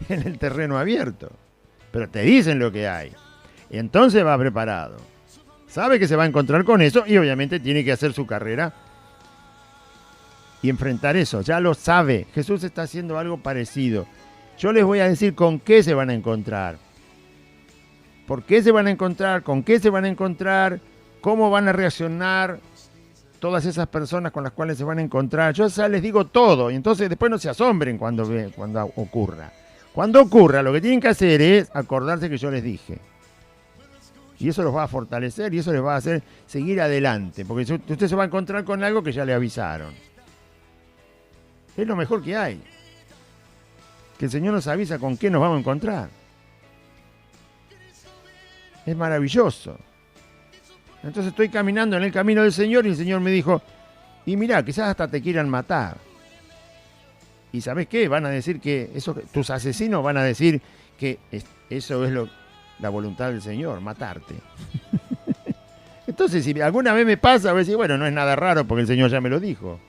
el terreno abierto. Pero te dicen lo que hay. Y entonces va preparado. Sabe que se va a encontrar con eso y obviamente tiene que hacer su carrera y enfrentar eso. Ya lo sabe. Jesús está haciendo algo parecido. Yo les voy a decir con qué se van a encontrar. ¿Por qué se van a encontrar? ¿Con qué se van a encontrar? cómo van a reaccionar todas esas personas con las cuales se van a encontrar. Yo ya les digo todo, y entonces después no se asombren cuando ocurra. Cuando ocurra, lo que tienen que hacer es acordarse que yo les dije. Y eso los va a fortalecer y eso les va a hacer seguir adelante, porque usted se va a encontrar con algo que ya le avisaron. Es lo mejor que hay. Que el Señor nos avisa con qué nos vamos a encontrar. Es maravilloso. Entonces estoy caminando en el camino del Señor y el Señor me dijo, y mirá, quizás hasta te quieran matar. ¿Y sabés qué? Van a decir que tus asesinos van a decir que eso es la voluntad del Señor, matarte. Entonces, si alguna vez me pasa, voy a decir, bueno, no es nada raro porque el Señor ya me lo dijo.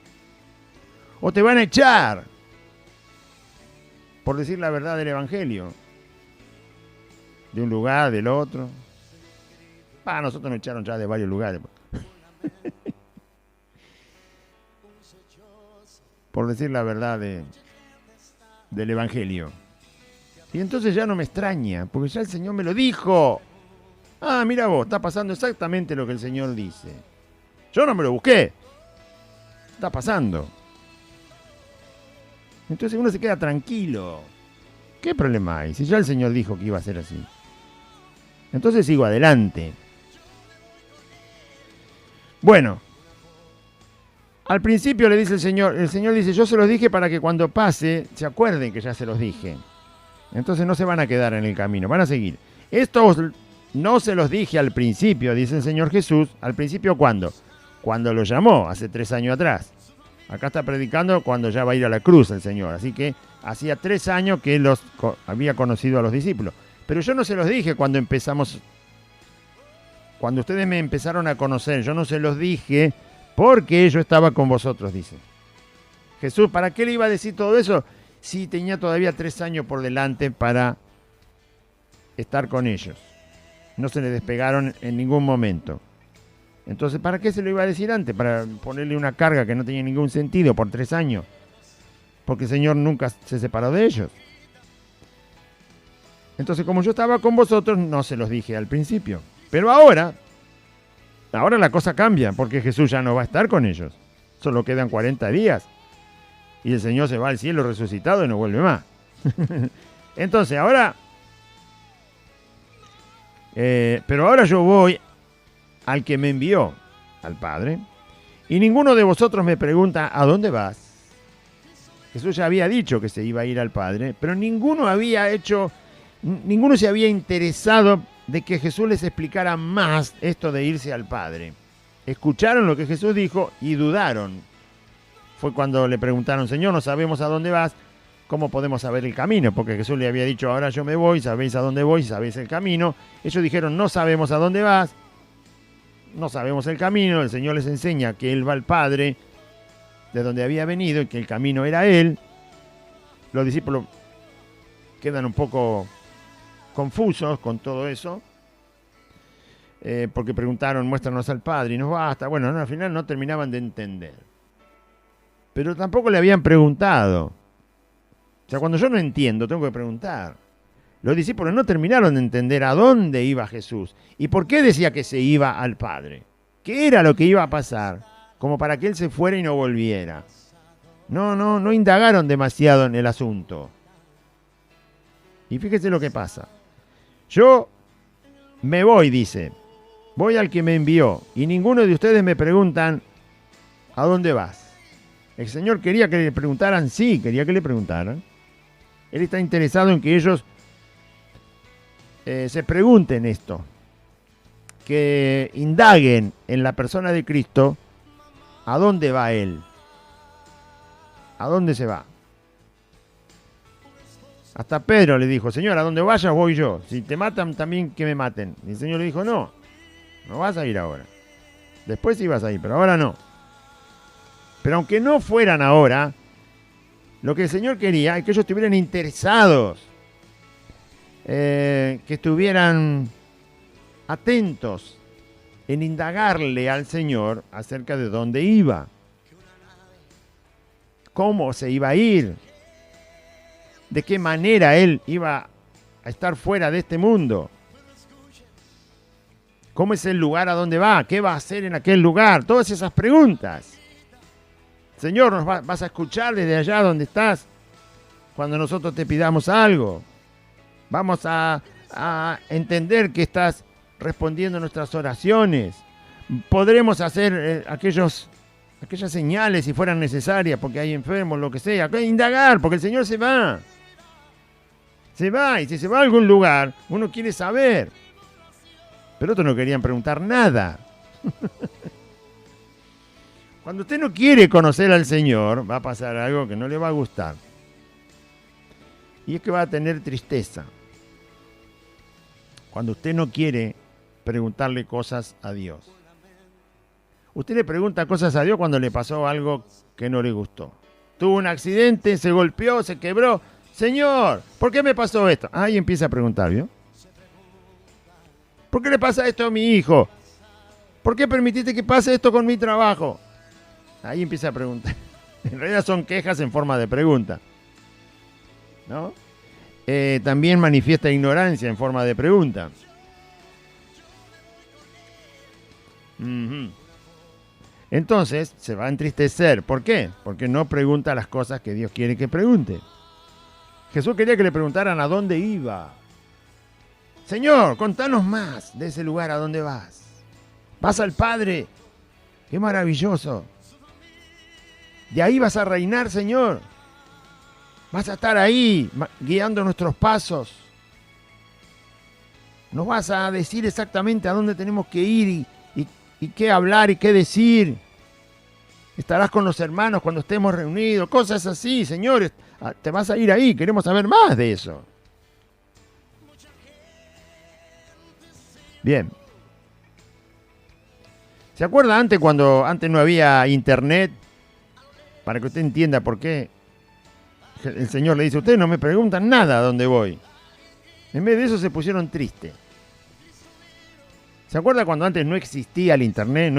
O te van a echar por decir la verdad del Evangelio. De un lugar, del otro. Nosotros nos echaron ya de varios lugares. Por decir la verdad del Evangelio. Y entonces ya no me extraña, porque ya el Señor me lo dijo. Mira vos, está pasando exactamente lo que el Señor dice. Yo no me lo busqué. Está pasando. Entonces uno se queda tranquilo. ¿Qué problema hay? Si ya el Señor dijo que iba a ser así. Entonces sigo adelante. Bueno, al principio le dice el Señor dice, yo se los dije para que cuando pase se acuerden que ya se los dije. Entonces no se van a quedar en el camino, van a seguir. Estos no se los dije al principio, dice el Señor Jesús. ¿Al principio cuándo? Cuando lo llamó, hace 3 años atrás. Acá está predicando cuando ya va a ir a la cruz el Señor. Así que hacía 3 años que él había conocido a los discípulos. Pero yo no se los dije cuando empezamos, cuando ustedes me empezaron a conocer. Yo no se los dije porque yo estaba con vosotros, dice. Jesús, ¿para qué le iba a decir todo eso? Si tenía todavía 3 años por delante para estar con ellos. No se le despegaron en ningún momento. Entonces, ¿para qué se lo iba a decir antes? Para ponerle una carga que no tenía ningún sentido por 3 años. Porque el Señor nunca se separó de ellos. Entonces, como yo estaba con vosotros, no se los dije al principio. Pero ahora la cosa cambia, porque Jesús ya no va a estar con ellos. Solo quedan 40 días. Y el Señor se va al cielo resucitado y no vuelve más. Entonces, ahora... pero ahora yo voy al que me envió, al Padre, y ninguno de vosotros me pregunta, ¿a dónde vas? Jesús ya había dicho que se iba a ir al Padre, pero ninguno se había interesado de que Jesús les explicara más esto de irse al Padre. Escucharon lo que Jesús dijo y dudaron. Fue cuando le preguntaron, Señor, no sabemos a dónde vas, ¿cómo podemos saber el camino? Porque Jesús le había dicho, ahora yo me voy, sabéis a dónde voy, sabéis el camino. Ellos dijeron, no sabemos a dónde vas, no sabemos el camino. El Señor les enseña que Él va al Padre, de donde había venido, y que el camino era Él. Los discípulos quedan un poco confusos con todo eso, porque preguntaron, muéstranos al Padre, y nos basta. Bueno, al final no terminaban de entender. Pero tampoco le habían preguntado. O sea, cuando yo no entiendo, tengo que preguntar. Los discípulos no terminaron de entender a dónde iba Jesús y por qué decía que se iba al Padre. ¿Qué era lo que iba a pasar? Como para que Él se fuera y no volviera. No indagaron demasiado en el asunto. Y fíjese lo que pasa. Yo me voy, dice. Voy al que me envió. Y ninguno de ustedes me preguntan, ¿a dónde vas? El Señor quería que le preguntaran, sí, quería que le preguntaran. Él está interesado en que ellos se pregunten esto, que indaguen en la persona de Cristo, ¿a dónde va Él? ¿A dónde se va? Hasta Pedro le dijo, Señor, a donde vayas voy yo. Si te matan, también que me maten. Y el Señor le dijo, no vas a ir ahora. Después sí vas a ir, pero ahora no. Pero aunque no fueran ahora, lo que el Señor quería es que ellos estuvieran interesados, que estuvieran atentos en indagarle al Señor acerca de dónde iba, cómo se iba a ir, de qué manera Él iba a estar fuera de este mundo. ¿Cómo es el lugar a donde va? ¿Qué va a hacer en aquel lugar? Todas esas preguntas. Señor, ¿nos vas a escuchar desde allá donde estás cuando nosotros te pidamos algo? Vamos a entender que estás respondiendo nuestras oraciones. Podremos hacer aquellas señales si fueran necesarias porque hay enfermos, lo que sea. Indagar, porque el Señor se va. Se va, y si se va a algún lugar, uno quiere saber. Pero otros no querían preguntar nada. Cuando usted no quiere conocer al Señor, va a pasar algo que no le va a gustar. Y es que va a tener tristeza. Cuando usted no quiere preguntarle cosas a Dios. Usted le pregunta cosas a Dios cuando le pasó algo que no le gustó. Tuvo un accidente, se golpeó, se quebró. Señor, ¿por qué me pasó esto? Ahí empieza a preguntar, ¿vio? ¿Por qué le pasa esto a mi hijo? ¿Por qué permitiste que pase esto con mi trabajo? Ahí empieza a preguntar. En realidad son quejas en forma de pregunta, ¿no? También manifiesta ignorancia en forma de pregunta. Entonces se va a entristecer. ¿Por qué? Porque no pregunta las cosas que Dios quiere que pregunte. Jesús quería que le preguntaran a dónde iba. Señor, contanos más de ese lugar a dónde vas. Vas al Padre. Qué maravilloso. De ahí vas a reinar, Señor. Vas a estar ahí guiando nuestros pasos. Nos vas a decir exactamente a dónde tenemos que ir y qué hablar y qué decir. Estarás con los hermanos cuando estemos reunidos. Cosas así, Señor. Te vas a ir ahí. Queremos saber más de eso. Bien. ¿Se acuerda cuando antes no había internet? Para que usted entienda por qué el Señor le dice, ustedes no me preguntan nada a dónde voy. En vez de eso se pusieron tristes. ¿Se acuerda cuando antes no existía el internet?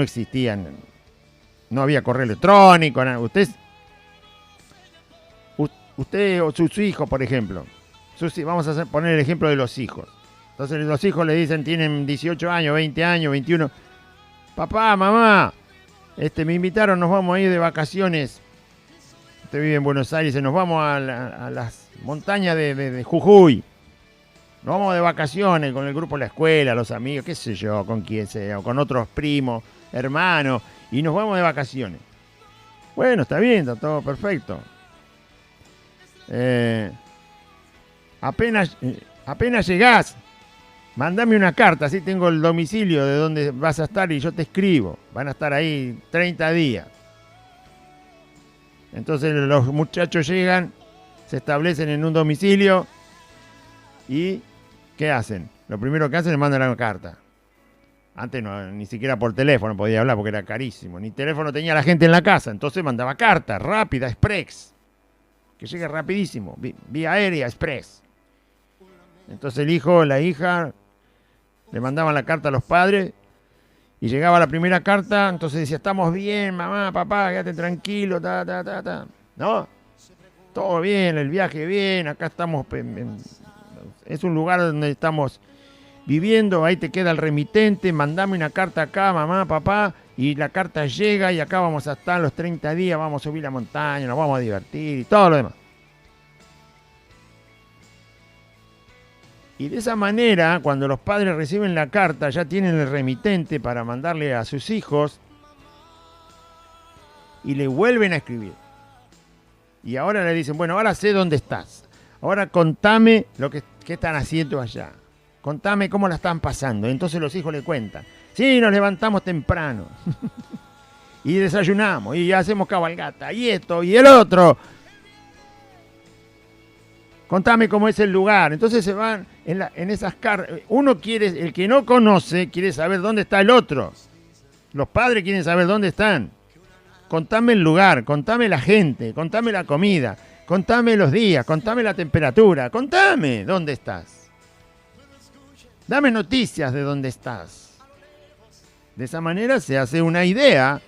No había correo electrónico. Nada. Usted o sus hijos, por ejemplo. Vamos a poner el ejemplo de los hijos. Entonces los hijos le dicen, tienen 18 años, 20 años, 21. Papá, mamá, me invitaron, nos vamos a ir de vacaciones. Usted vive en Buenos Aires, nos vamos a las montañas de Jujuy. Nos vamos de vacaciones con el grupo de la escuela, los amigos, qué sé yo, con quién sea, o con otros primos, hermanos, y nos vamos de vacaciones. Bueno, está bien, está todo perfecto. Apenas llegás, mandame una carta, así tengo el domicilio de donde vas a estar y yo te escribo. Van a estar ahí 30 días. Entonces los muchachos llegan, se establecen en un domicilio y ¿qué hacen? Lo primero que hacen es mandar una carta. Antes ni siquiera por teléfono podía hablar porque era carísimo. Ni teléfono tenía la gente en la casa, entonces mandaba carta, rápida, express. Que llegue rapidísimo, vía aérea, express. Entonces el hijo o la hija le mandaban la carta a los padres y llegaba la primera carta, entonces decía, estamos bien, mamá, papá, quédate tranquilo, ¿no? Todo bien, el viaje bien, acá estamos, es un lugar donde estamos viviendo, ahí te queda el remitente, mandame una carta acá, mamá, papá, y la carta llega y acá vamos a estar los 30 días, vamos a subir la montaña, nos vamos a divertir y todo lo demás. Y de esa manera, cuando los padres reciben la carta, ya tienen el remitente para mandarle a sus hijos y le vuelven a escribir. Y ahora le dicen, bueno, ahora sé dónde estás. Ahora contame qué están haciendo allá. Contame cómo la están pasando. Entonces los hijos le cuentan. Sí, nos levantamos temprano. Y desayunamos. Y hacemos cabalgata. Y esto y el otro. Contame cómo es el lugar. Entonces se van en esas cartas. El que no conoce, quiere saber dónde está el otro. Los padres quieren saber dónde están. Contame el lugar, contame la gente, contame la comida, contame los días, contame la temperatura, contame dónde estás. Dame noticias de dónde estás. De esa manera se hace una idea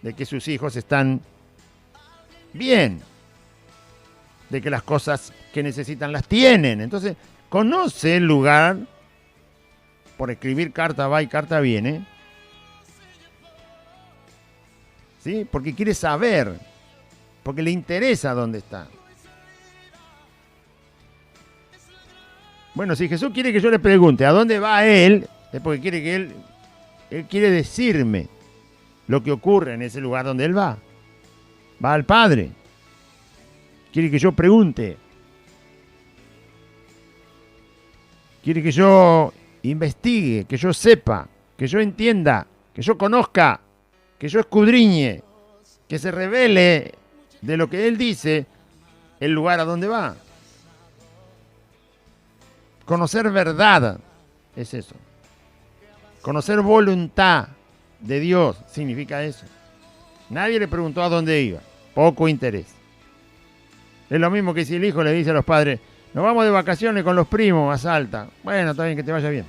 de que sus hijos están bien, de que las cosas que necesitan las tienen. Entonces, conoce el lugar por escribir carta va y carta viene. ¿Sí? Porque quiere saber, porque le interesa dónde está. Bueno, si Jesús quiere que yo le pregunte a dónde va Él, es porque quiere que Él quiere decirme lo que ocurre en ese lugar donde Él va. Va al Padre. Quiere que yo pregunte. Quiere que yo investigue, que yo sepa, que yo entienda, que yo conozca, que yo escudriñe, que se revele de lo que Él dice el lugar a donde va. Conocer verdad es eso. Conocer voluntad de Dios significa eso. Nadie le preguntó a dónde iba. Poco interés. Es lo mismo que si el hijo le dice a los padres, nos vamos de vacaciones con los primos a Salta. Bueno, está bien, que te vaya bien.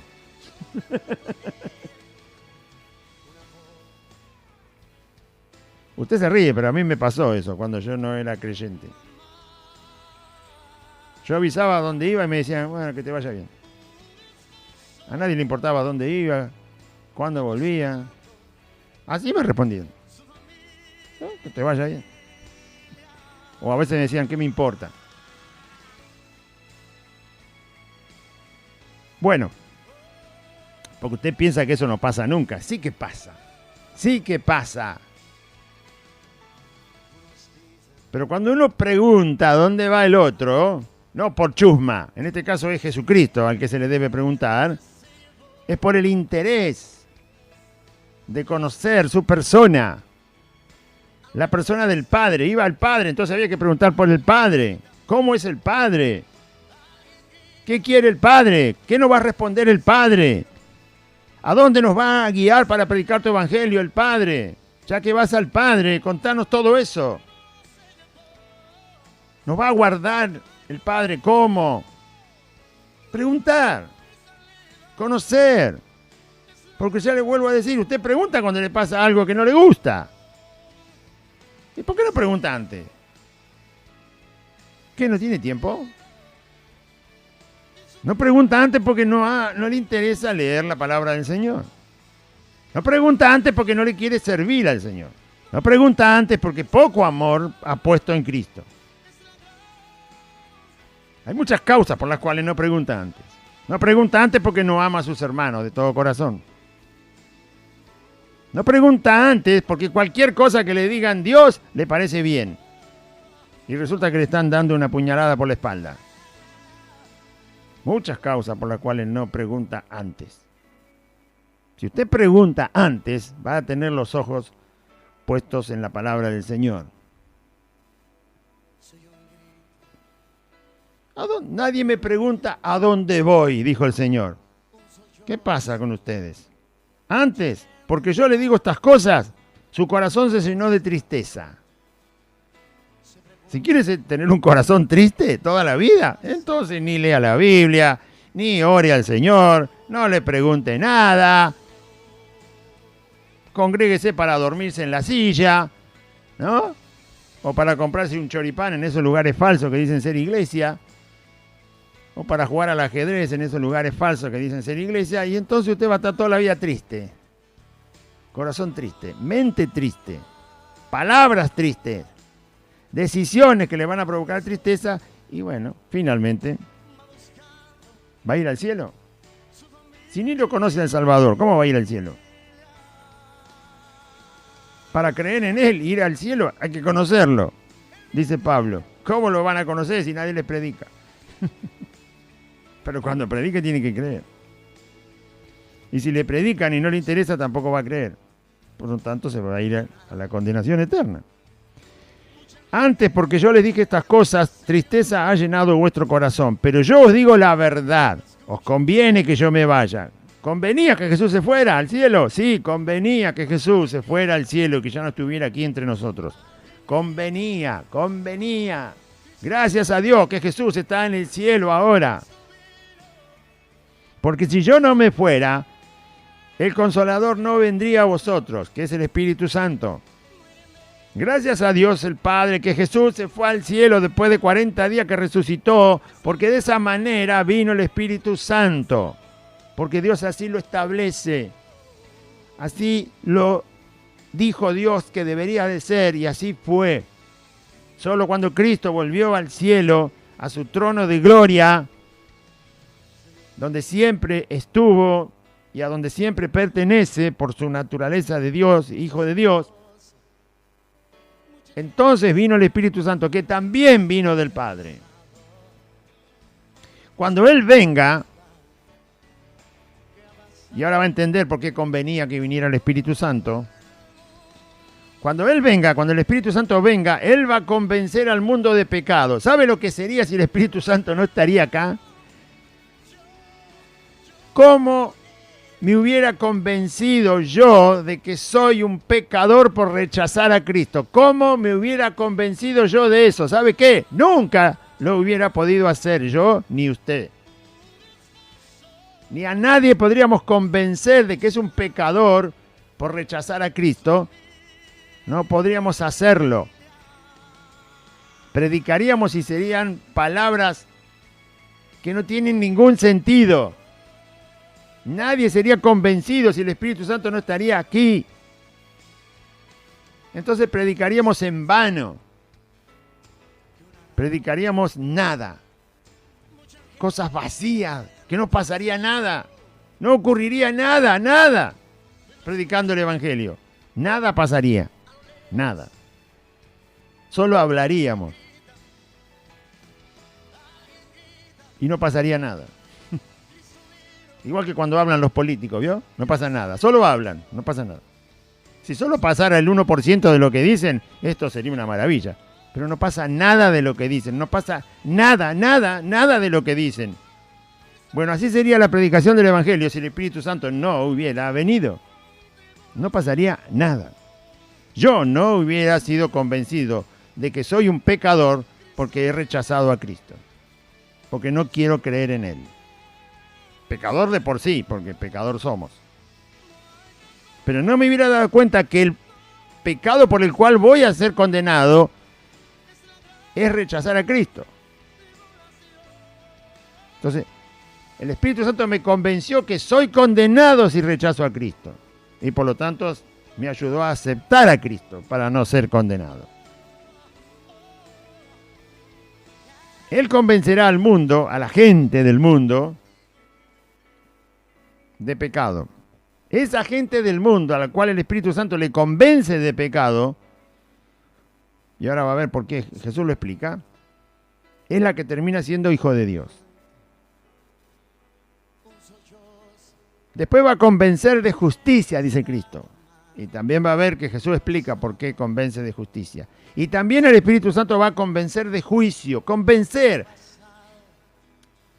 Usted se ríe, pero a mí me pasó eso cuando yo no era creyente. Yo avisaba a dónde iba y me decían, bueno, que te vaya bien. A nadie le importaba dónde iba, cuándo volvía. Así me respondían. ¿No? Que te vaya bien. O a veces me decían, ¿qué me importa? Bueno, porque usted piensa que eso no pasa nunca. Sí que pasa. Sí que pasa. Pero cuando uno pregunta dónde va el otro, no por chusma, en este caso es Jesucristo al que se le debe preguntar, es por el interés de conocer su persona, la persona del Padre. Iba al Padre, entonces había que preguntar por el Padre. ¿Cómo es el Padre? ¿Qué quiere el Padre? ¿Qué nos va a responder el Padre? ¿A dónde nos va a guiar para predicar tu evangelio el Padre? Ya que vas al Padre, contanos todo eso. ¿Nos va a guardar el Padre cómo? Preguntar, conocer. Porque ya le vuelvo a decir, usted pregunta cuando le pasa algo que no le gusta. ¿Y por qué no pregunta antes? ¿Qué, no tiene tiempo? No pregunta antes porque no le interesa leer la palabra del Señor. No pregunta antes porque no le quiere servir al Señor. No pregunta antes porque poco amor ha puesto en Cristo. Hay muchas causas por las cuales no pregunta antes. No pregunta antes porque no ama a sus hermanos de todo corazón. No pregunta antes porque cualquier cosa que le digan Dios le parece bien. Y resulta que le están dando una puñalada por la espalda. Muchas causas por las cuales no pregunta antes. Si usted pregunta antes, va a tener los ojos puestos en la palabra del Señor. Nadie me pregunta a dónde voy, dijo el Señor. ¿Qué pasa con ustedes? Antes, porque yo le digo estas cosas, su corazón se llenó de tristeza. Si quieres tener un corazón triste toda la vida, entonces ni lea la Biblia, ni ore al Señor, no le pregunte nada, congréguese para dormirse en la silla, ¿no? O para comprarse un choripán en esos lugares falsos que dicen ser iglesia. O para jugar al ajedrez en esos lugares falsos que dicen ser iglesia, y entonces usted va a estar toda la vida triste. Corazón triste, mente triste, palabras tristes, decisiones que le van a provocar tristeza, y bueno, finalmente, ¿va a ir al cielo? Si ni lo conoce al Salvador, ¿cómo va a ir al cielo? Para creer en Él, ir al cielo, hay que conocerlo, dice Pablo. ¿Cómo lo van a conocer si nadie les predica? Pero cuando predique tiene que creer. Y si le predican y no le interesa, tampoco va a creer. Por lo tanto, se va a ir a la condenación eterna. Antes, porque yo les dije estas cosas, tristeza ha llenado vuestro corazón. Pero yo os digo la verdad. Os conviene que yo me vaya. ¿Convenía que Jesús se fuera al cielo? Sí, convenía que Jesús se fuera al cielo y que ya no estuviera aquí entre nosotros. Convenía. Gracias a Dios que Jesús está en el cielo ahora. Porque si yo no me fuera, el Consolador no vendría a vosotros, que es el Espíritu Santo. Gracias a Dios el Padre que Jesús se fue al cielo después de 40 días que resucitó, porque de esa manera vino el Espíritu Santo. porque Dios así lo establece. Así lo dijo Dios que debería de ser y así fue. Solo cuando Cristo volvió al cielo, a su trono de gloria, donde siempre estuvo y a donde siempre pertenece por su naturaleza de Dios, Hijo de Dios, entonces vino el Espíritu Santo, que también vino del Padre. Cuando Él venga, y ahora va a entender por qué convenía que viniera el Espíritu Santo, cuando Él venga, cuando el Espíritu Santo venga, Él va a convencer al mundo de pecado. ¿Sabe lo que sería si el Espíritu Santo no estaría acá? ¿Cómo me hubiera convencido yo de que soy un pecador por rechazar a Cristo? ¿Cómo me hubiera convencido yo de eso? ¿Sabe qué? Nunca lo hubiera podido hacer yo ni usted. Ni a nadie podríamos convencer de que es un pecador por rechazar a Cristo. No podríamos hacerlo. Predicaríamos y serían palabras que no tienen ningún sentido. Nadie sería convencido si el Espíritu Santo no estaría aquí. Entonces predicaríamos en vano. Predicaríamos nada. Cosas vacías, que no pasaría nada. No ocurriría nada, nada. Predicando el Evangelio. Nada pasaría. Nada. Solo hablaríamos. Y no pasaría nada. Igual que cuando hablan los políticos, ¿vio? No pasa nada. Solo hablan, no pasa nada. Si solo pasara el 1% de lo que dicen, esto sería una maravilla. Pero no pasa nada de lo que dicen. No pasa nada, nada, nada de lo que dicen. Bueno, así sería la predicación del Evangelio si el Espíritu Santo no hubiera venido. No pasaría nada. Yo no hubiera sido convencido de que soy un pecador porque he rechazado a Cristo. Porque no quiero creer en Él. Pecador de por sí, porque pecador somos. Pero no me hubiera dado cuenta que el pecado por el cual voy a ser condenado es rechazar a Cristo. Entonces, el Espíritu Santo me convenció que soy condenado si rechazo a Cristo. Y por lo tanto, me ayudó a aceptar a Cristo para no ser condenado. Él convencerá al mundo, a la gente del mundo, de pecado. Esa gente del mundo a la cual el Espíritu Santo le convence de pecado, y ahora va a ver por qué Jesús lo explica, es la que termina siendo hijo de Dios. Después va a convencer de justicia, dice Cristo. Y también va a ver que Jesús explica por qué convence de justicia. Y también el Espíritu Santo va a convencer de juicio. Convencer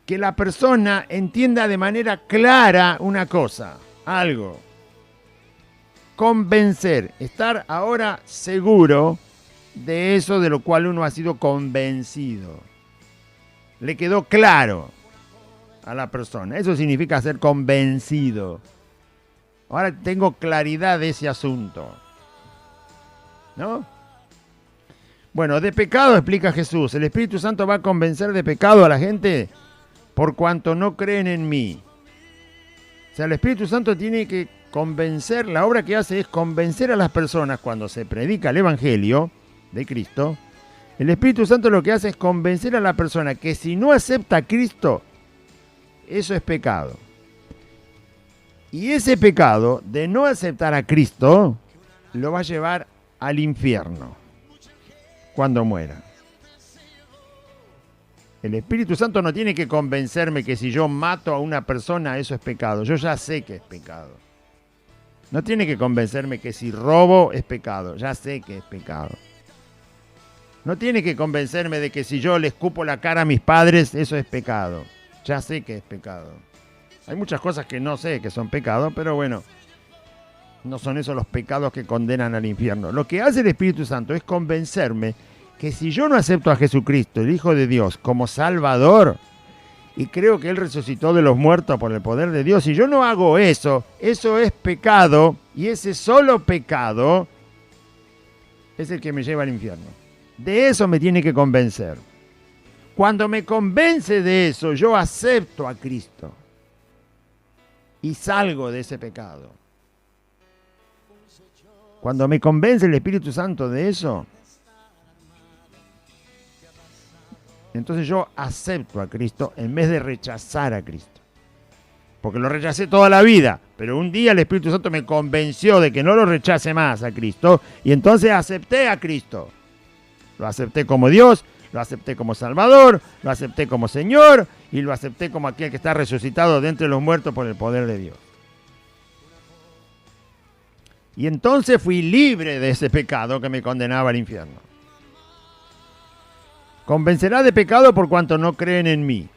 que la persona entienda de manera clara una cosa, algo. Convencer, estar ahora seguro de eso de lo cual uno ha sido convencido. Le quedó claro a la persona. Eso significa ser convencido. Ahora tengo claridad de ese asunto. ¿No? Bueno, de pecado explica Jesús. El Espíritu Santo va a convencer de pecado a la gente por cuanto no creen en mí. O sea, el Espíritu Santo tiene que convencer, la obra que hace es convencer a las personas cuando se predica el Evangelio de Cristo. El Espíritu Santo lo que hace es convencer a la persona que si no acepta a Cristo, eso es pecado. Y ese pecado de no aceptar a Cristo lo va a llevar al infierno cuando muera. El Espíritu Santo no tiene que convencerme que si yo mato a una persona eso es pecado. Yo ya sé que es pecado. No tiene que convencerme que si robo es pecado. Ya sé que es pecado. No tiene que convencerme de que si yo le escupo la cara a mis padres eso es pecado. Ya sé que es pecado. Hay muchas cosas que no sé que son pecados, pero bueno, no son esos los pecados que condenan al infierno. Lo que hace el Espíritu Santo es convencerme que si yo no acepto a Jesucristo, el Hijo de Dios, como Salvador, y creo que Él resucitó de los muertos por el poder de Dios, si yo no hago eso, eso es pecado, y ese solo pecado es el que me lleva al infierno. De eso me tiene que convencer. Cuando me convence de eso, yo acepto a Cristo. y salgo de ese pecado. Cuando me convence el Espíritu Santo de eso, entonces yo acepto a Cristo en vez de rechazar a Cristo. Porque lo rechacé toda la vida, pero un día el Espíritu Santo me convenció de que no lo rechace más a Cristo, y entonces acepté a Cristo. Lo acepté como Dios, lo acepté como Salvador, lo acepté como Señor, y lo acepté como aquel que está resucitado de entre los muertos por el poder de Dios. Y entonces fui libre de ese pecado que me condenaba al infierno. Convencerá de pecado por cuanto no creen en mí,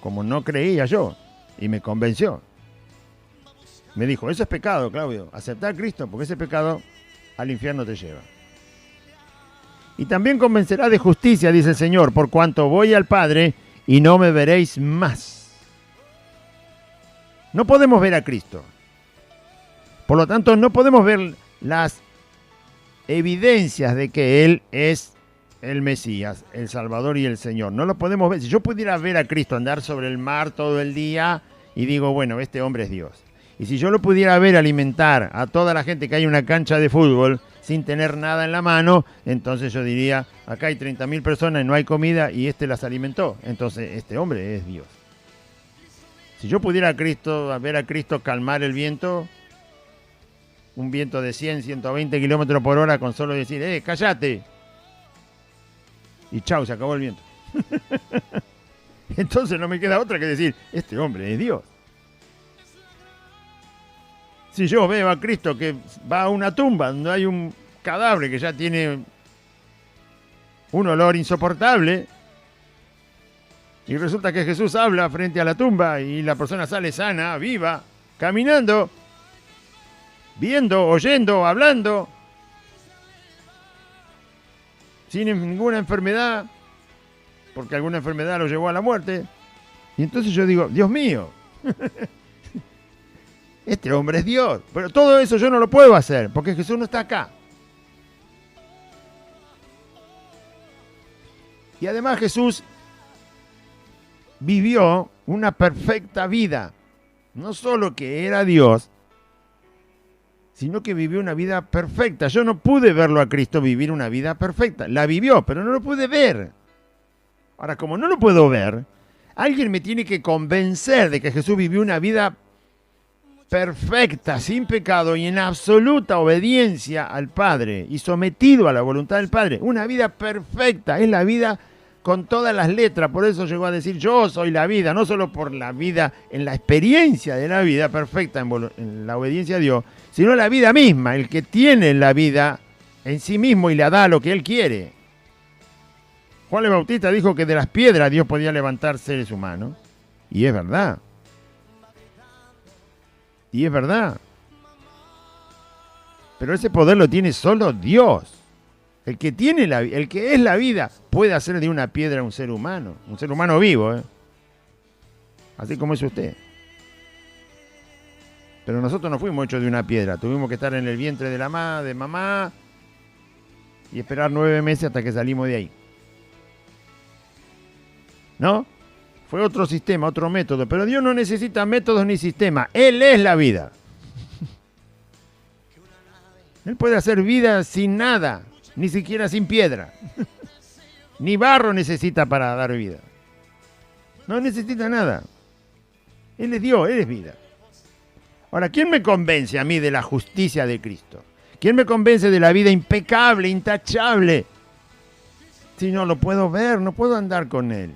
como no creía yo, y me convenció. Me dijo, eso es pecado, Claudio, aceptar a Cristo, porque ese pecado al infierno te lleva. Y también convencerá de justicia, dice el Señor, por cuanto voy al Padre y no me veréis más. No podemos ver a Cristo. Por lo tanto, no podemos ver las evidencias de que Él es el Mesías, el Salvador y el Señor. No lo podemos ver. Si yo pudiera ver a Cristo andar sobre el mar todo el día y digo, bueno, este hombre es Dios. Y si yo lo pudiera ver alimentar a toda la gente que hay en una cancha de fútbol sin tener nada en la mano, entonces yo diría, acá hay 30.000 personas y no hay comida y este las alimentó. Entonces este hombre es Dios. Si yo pudiera ver a Cristo calmar el viento, un viento de 100, 120 kilómetros por hora, con solo decir, cállate. Y chau, se acabó el viento. Entonces no me queda otra que decir, este hombre es Dios. Si yo veo a Cristo que va a una tumba donde hay un cadáver que ya tiene un olor insoportable, y resulta que Jesús habla frente a la tumba y la persona sale sana, viva, caminando, viendo, oyendo, hablando, sin ninguna enfermedad, porque alguna enfermedad lo llevó a la muerte. Y entonces yo digo, Dios mío, este hombre es Dios. Pero todo eso yo no lo puedo hacer, porque Jesús no está acá. Y además Jesús vivió una perfecta vida. No solo que era Dios, sino que vivió una vida perfecta. Yo no pude verlo a Cristo vivir una vida perfecta. La vivió, pero no lo pude ver. Ahora, como no lo puedo ver, alguien me tiene que convencer de que Jesús vivió una vida perfecta, sin pecado y en absoluta obediencia al Padre y sometido a la voluntad del Padre. Una vida perfecta, es la vida con todas las letras. Por eso llegó a decir, yo soy la vida, no solo por la vida, en la experiencia de la vida perfecta, en la obediencia a Dios, sino la vida misma, el que tiene la vida en sí mismo y la da lo que Él quiere. Juan el Bautista dijo que de las piedras Dios podía levantar seres humanos. Y es verdad. Y es verdad. Pero ese poder lo tiene solo Dios. El que es la vida puede hacer de una piedra un ser humano vivo, así como es usted. Pero nosotros no fuimos hechos de una piedra, tuvimos que estar en el vientre de mamá y esperar 9 meses hasta que salimos de ahí. ¿No? Fue otro sistema, otro método, pero Dios no necesita métodos ni sistemas, Él es la vida. Él puede hacer vida sin nada. Ni siquiera sin piedra. Ni barro necesita para dar vida. No necesita nada. Él es Dios, Él es vida. Ahora, ¿quién me convence a mí de la justicia de Cristo? ¿Quién me convence de la vida impecable, intachable? Si no lo puedo ver, no puedo andar con Él.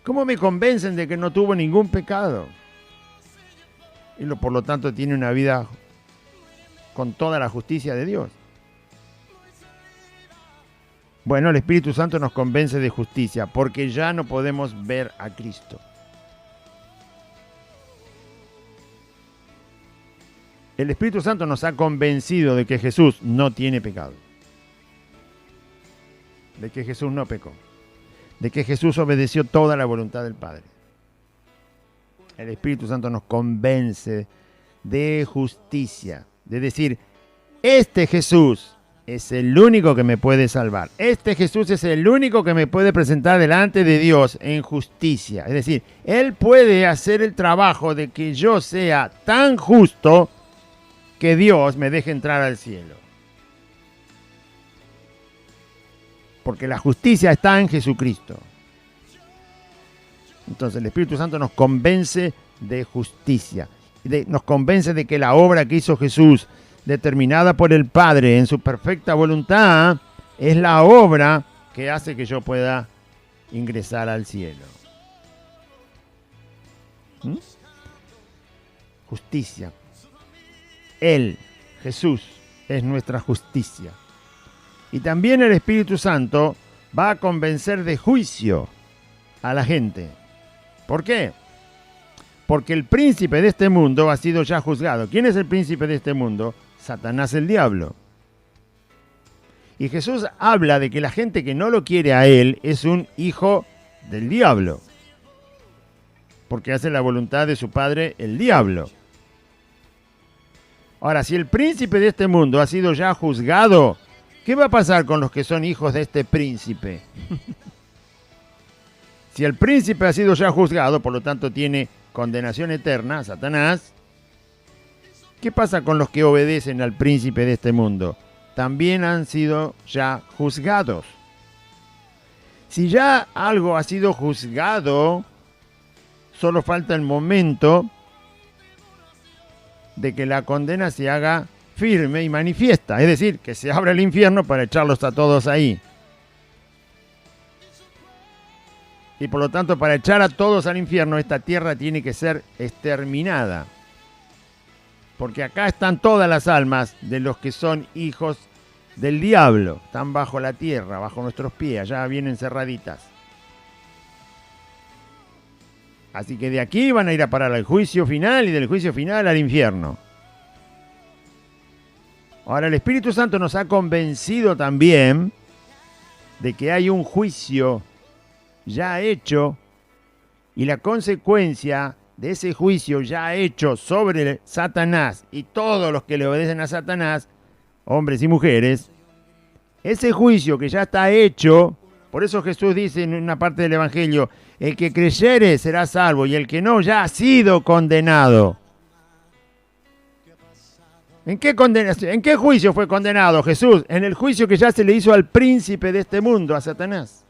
¿Cómo me convencen de que no tuvo ningún pecado? Y por lo tanto tiene una vida con toda la justicia de Dios. Bueno, el Espíritu Santo nos convence de justicia porque ya no podemos ver a Cristo. El Espíritu Santo nos ha convencido de que Jesús no tiene pecado. De que Jesús no pecó. De que Jesús obedeció toda la voluntad del Padre. El Espíritu Santo nos convence de justicia. De decir, este Jesús es el único que me puede salvar. Este Jesús es el único que me puede presentar delante de Dios en justicia. Es decir, Él puede hacer el trabajo de que yo sea tan justo que Dios me deje entrar al cielo. Porque la justicia está en Jesucristo. Entonces el Espíritu Santo nos convence de justicia. Nos convence de que la obra que hizo Jesús, determinada por el Padre en su perfecta voluntad, es la obra que hace que yo pueda ingresar al cielo. Justicia. Él, Jesús, es nuestra justicia. Y también el Espíritu Santo va a convencer de juicio a la gente. ¿Por qué? Porque el príncipe de este mundo ha sido ya juzgado. ¿Quién es el príncipe de este mundo? Satanás, el diablo. Y Jesús habla de que la gente que no lo quiere a él es un hijo del diablo. Porque hace la voluntad de su padre, el diablo. Ahora, si el príncipe de este mundo ha sido ya juzgado, ¿qué va a pasar con los que son hijos de este príncipe? Si el príncipe ha sido ya juzgado, por lo tanto tiene condenación eterna, Satanás, ¿qué pasa con los que obedecen al príncipe de este mundo? También han sido ya juzgados. Si ya algo ha sido juzgado, solo falta el momento de que la condena se haga firme y manifiesta. Es decir, que se abra el infierno para echarlos a todos ahí. Y por lo tanto, para echar a todos al infierno, esta tierra tiene que ser exterminada. Porque acá están todas las almas de los que son hijos del diablo. Están bajo la tierra, bajo nuestros pies, allá vienen cerraditas. Así que de aquí van a ir a parar al juicio final y del juicio final al infierno. Ahora el Espíritu Santo nos ha convencido también de que hay un juicio ya hecho y la consecuencia de ese juicio ya hecho sobre Satanás y todos los que le obedecen a Satanás, hombres y mujeres, ese juicio que ya está hecho, por eso Jesús dice en una parte del Evangelio, el que creyere será salvo y el que no ya ha sido condenado. ¿En qué juicio fue condenado Jesús? En el juicio que ya se le hizo al príncipe de este mundo, a Satanás.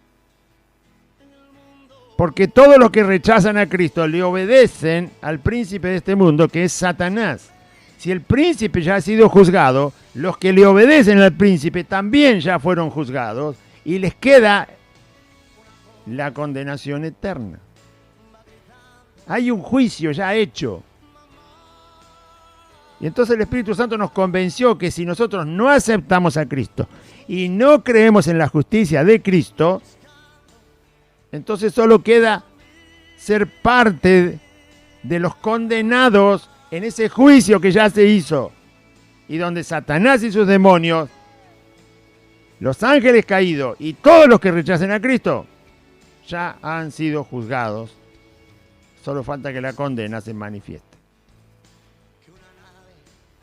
Porque todos los que rechazan a Cristo le obedecen al príncipe de este mundo, que es Satanás. Si el príncipe ya ha sido juzgado, los que le obedecen al príncipe también ya fueron juzgados y les queda la condenación eterna. Hay un juicio ya hecho. Y entonces el Espíritu Santo nos convenció que si nosotros no aceptamos a Cristo y no creemos en la justicia de Cristo, entonces solo queda ser parte de los condenados en ese juicio que ya se hizo. Y donde Satanás y sus demonios, los ángeles caídos y todos los que rechacen a Cristo, ya han sido juzgados. Solo falta que la condena se manifieste.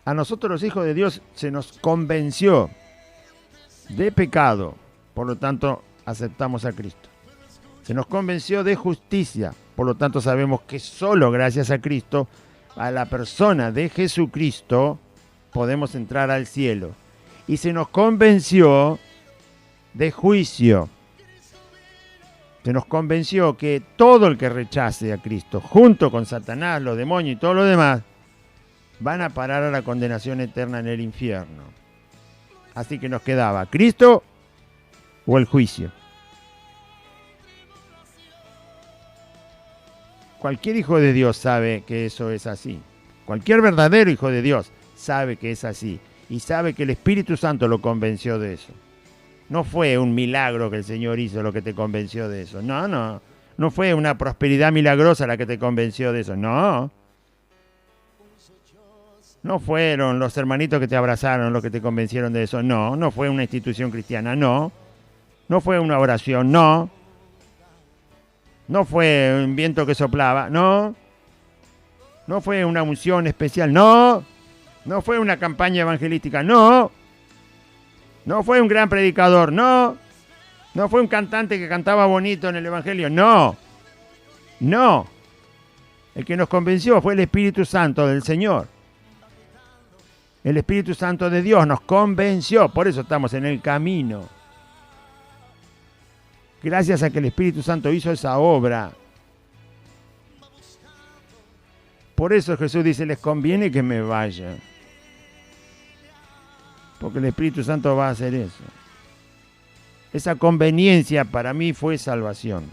A nosotros los hijos de Dios se nos convenció de pecado, por lo tanto aceptamos a Cristo. Se nos convenció de justicia, por lo tanto sabemos que solo gracias a Cristo, a la persona de Jesucristo, podemos entrar al cielo. Y se nos convenció de juicio. Se nos convenció que todo el que rechace a Cristo, junto con Satanás, los demonios y todo lo demás, van a parar a la condenación eterna en el infierno. Así que nos quedaba Cristo o el juicio. Cualquier hijo de Dios sabe que eso es así. Cualquier verdadero hijo de Dios sabe que es así. Y sabe que el Espíritu Santo lo convenció de eso. No fue un milagro que el Señor hizo lo que te convenció de eso. No. No fue una prosperidad milagrosa la que te convenció de eso. No. No fueron los hermanitos que te abrazaron los que te convencieron de eso. No. No fue una institución cristiana. No. No fue una oración. No. No fue un viento que soplaba, no. No fue una unción especial, no. No fue una campaña evangelística, no. No fue un gran predicador, no. No fue un cantante que cantaba bonito en el Evangelio, no. No. El que nos convenció fue el Espíritu Santo del Señor. El Espíritu Santo de Dios nos convenció, por eso estamos en el camino. Gracias a que el Espíritu Santo hizo esa obra. Por eso Jesús dice, les conviene que me vaya. Porque el Espíritu Santo va a hacer eso. Esa conveniencia para mí fue salvación.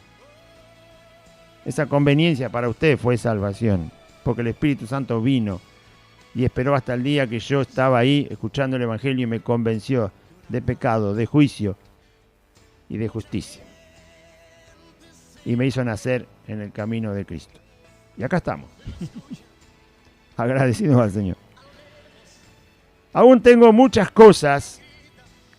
Esa conveniencia para usted fue salvación. Porque el Espíritu Santo vino y esperó hasta el día que yo estaba ahí escuchando el Evangelio y me convenció de pecado, de juicio y de justicia. Y me hizo nacer en el camino de Cristo. Y acá estamos. Agradecidos al Señor. Aún tengo muchas cosas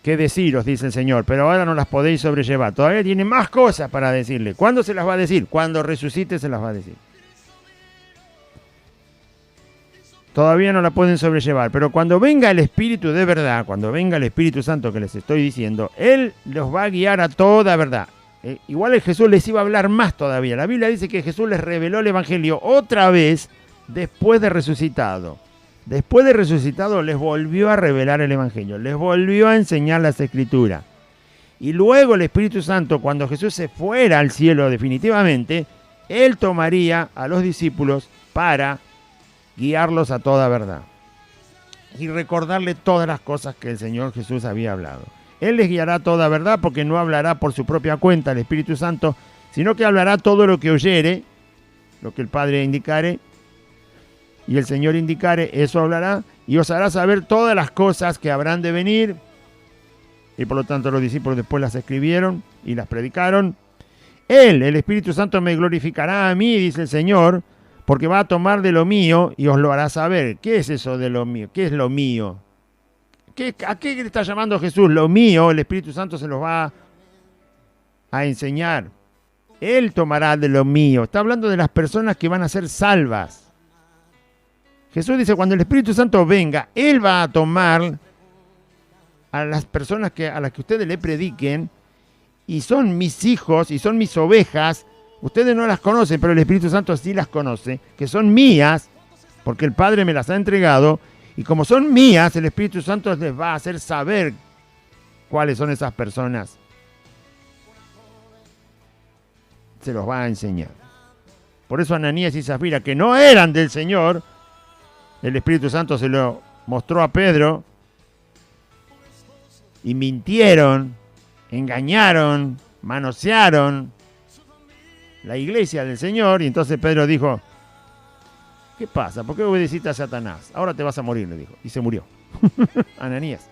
que deciros, dice el Señor, pero ahora no las podéis sobrellevar. Todavía tiene más cosas para decirle. ¿Cuándo se las va a decir? Cuando resucite se las va a decir. Todavía no la pueden sobrellevar, pero cuando venga el Espíritu de verdad, cuando venga el Espíritu Santo que les estoy diciendo, Él los va a guiar a toda verdad. Igual Jesús les iba a hablar más todavía. La Biblia dice que Jesús les reveló el Evangelio otra vez después de resucitado. Después de resucitado les volvió a revelar el Evangelio, les volvió a enseñar las Escrituras. Y luego el Espíritu Santo, cuando Jesús se fuera al cielo definitivamente, Él tomaría a los discípulos para guiarlos a toda verdad y recordarle todas las cosas que el Señor Jesús había hablado. Él les guiará a toda verdad porque no hablará por su propia cuenta el Espíritu Santo, sino que hablará todo lo que oyere, lo que el Padre indicare y el Señor indicare, eso hablará y os hará saber todas las cosas que habrán de venir. Y por lo tanto los discípulos después las escribieron y las predicaron. Él, el Espíritu Santo, me glorificará a mí, dice el Señor, porque va a tomar de lo mío y os lo hará saber. ¿Qué es eso de lo mío? ¿Qué es lo mío? ¿A qué le está llamando Jesús? Lo mío, el Espíritu Santo se los va a enseñar. Él tomará de lo mío. Está hablando de las personas que van a ser salvas. Jesús dice, cuando el Espíritu Santo venga, Él va a tomar a las personas a las que ustedes le prediquen, y son mis hijos, y son mis ovejas. Ustedes no las conocen, pero el Espíritu Santo sí las conoce, que son mías, porque el Padre me las ha entregado, y como son mías, el Espíritu Santo les va a hacer saber cuáles son esas personas. Se los va a enseñar. Por eso Ananías y Zafira, que no eran del Señor, el Espíritu Santo se lo mostró a Pedro, y mintieron, engañaron, manosearon la iglesia del Señor, y entonces Pedro dijo, ¿qué pasa? ¿Por qué obedeciste a Satanás? Ahora te vas a morir, le dijo. Y se murió. Ananías.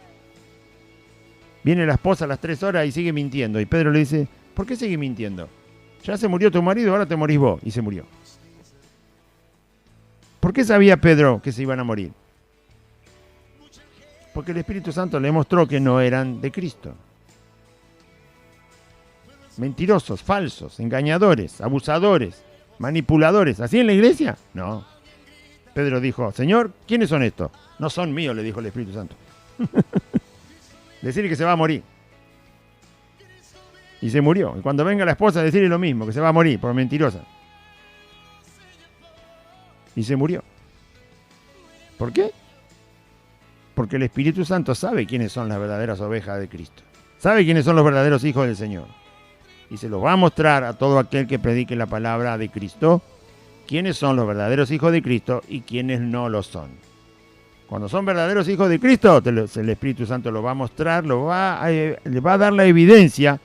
Viene la esposa a las 3 horas y sigue mintiendo. Y Pedro le dice, ¿por qué sigue mintiendo? Ya se murió tu marido, ahora te morís vos. Y se murió. ¿Por qué sabía Pedro que se iban a morir? Porque el Espíritu Santo le mostró que no eran de Cristo. Mentirosos, falsos, engañadores, abusadores, manipuladores. ¿Así en la iglesia? No. Pedro dijo, Señor, ¿quiénes son estos? No son míos, le dijo el Espíritu Santo. Decirle que se va a morir. Y se murió. Y cuando venga la esposa, decirle lo mismo, que se va a morir por mentirosa. Y se murió. ¿Por qué? Porque el Espíritu Santo sabe quiénes son las verdaderas ovejas de Cristo. Sabe quiénes son los verdaderos hijos del Señor. Y se los va a mostrar a todo aquel que predique la palabra de Cristo, quiénes son los verdaderos hijos de Cristo y quiénes no lo son. Cuando son verdaderos hijos de Cristo, el Espíritu Santo lo va a mostrar, le va a dar la evidencia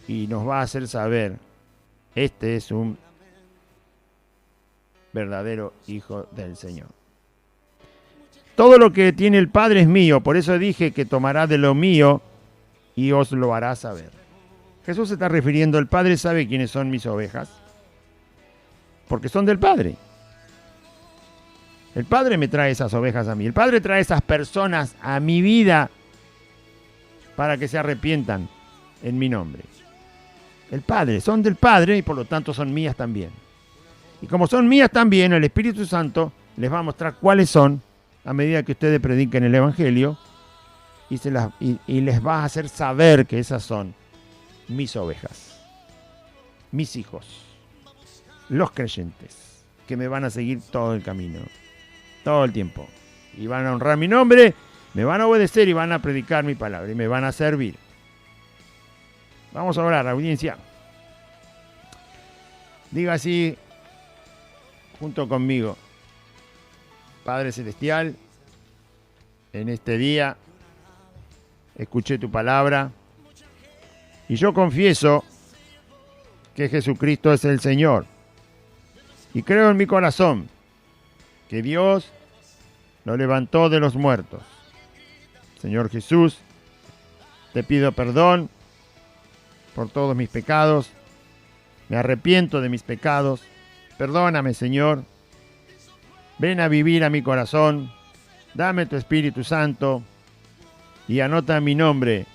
y nos va a hacer saber, este es un verdadero hijo del Señor. Todo lo que tiene el Padre es mío, por eso dije que tomará de lo mío y os lo hará saber. Jesús se está refiriendo, el Padre sabe quiénes son mis ovejas, porque son del Padre. El Padre me trae esas ovejas a mí, el Padre trae esas personas a mi vida para que se arrepientan en mi nombre. El Padre, son del Padre y por lo tanto son mías también. Y como son mías también, el Espíritu Santo les va a mostrar cuáles son a medida que ustedes prediquen el Evangelio y les vas a hacer saber que esas son mis ovejas, mis hijos, los creyentes, que me van a seguir todo el camino, todo el tiempo. Y van a honrar mi nombre, me van a obedecer y van a predicar mi palabra y me van a servir. Vamos a orar, audiencia. Diga así, junto conmigo: Padre Celestial, en este día escuché tu palabra y yo confieso que Jesucristo es el Señor. Y creo en mi corazón que Dios lo levantó de los muertos. Señor Jesús, te pido perdón por todos mis pecados. Me arrepiento de mis pecados. Perdóname, Señor. Ven a vivir a mi corazón. Dame tu Espíritu Santo y anota mi nombre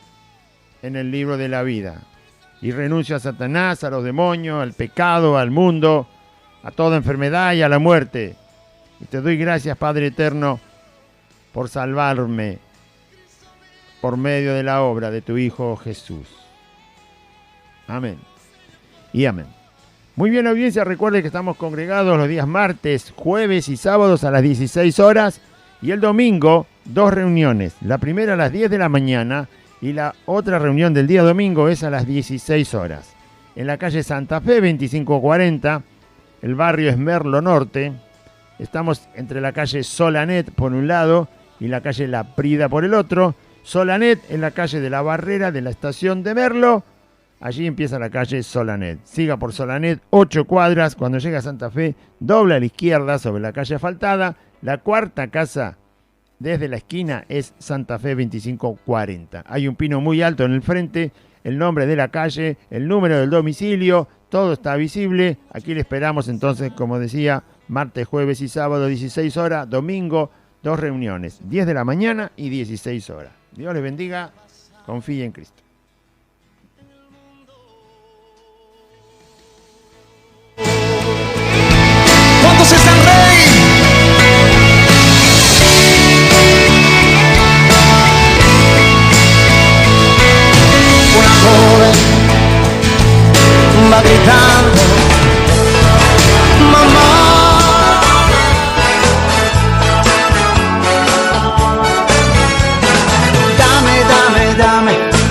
en el libro de la vida. Y renuncio a Satanás, a los demonios, al pecado, al mundo, a toda enfermedad y a la muerte. Y te doy gracias, Padre eterno, por salvarme por medio de la obra de tu Hijo Jesús. Amén y amén. Muy bien, audiencia, recuerde que estamos congregados los días martes, jueves y sábados a las 16 horas y el domingo 2 reuniones. La primera a las 10 de la mañana y la otra reunión del día domingo es a las 16 horas. En la calle Santa Fe 2540, el barrio es Merlo Norte. Estamos entre la calle Solanet por un lado y la calle La Prida por el otro. Solanet en la calle de la Barrera de la estación de Merlo. Allí empieza la calle Solanet. Siga por Solanet 8 cuadras. Cuando llega a Santa Fe, dobla a la izquierda sobre la calle asfaltada. La cuarta casa desde la esquina es Santa Fe 2540. Hay un pino muy alto en el frente, el nombre de la calle, el número del domicilio, todo está visible. Aquí le esperamos entonces, como decía, martes, jueves y sábado 16 horas, domingo 2 reuniones, 10 de la mañana y 16 horas. Dios les bendiga, confíe en Cristo. ¿Cuántos están rey? Una joven va gritando: mamá.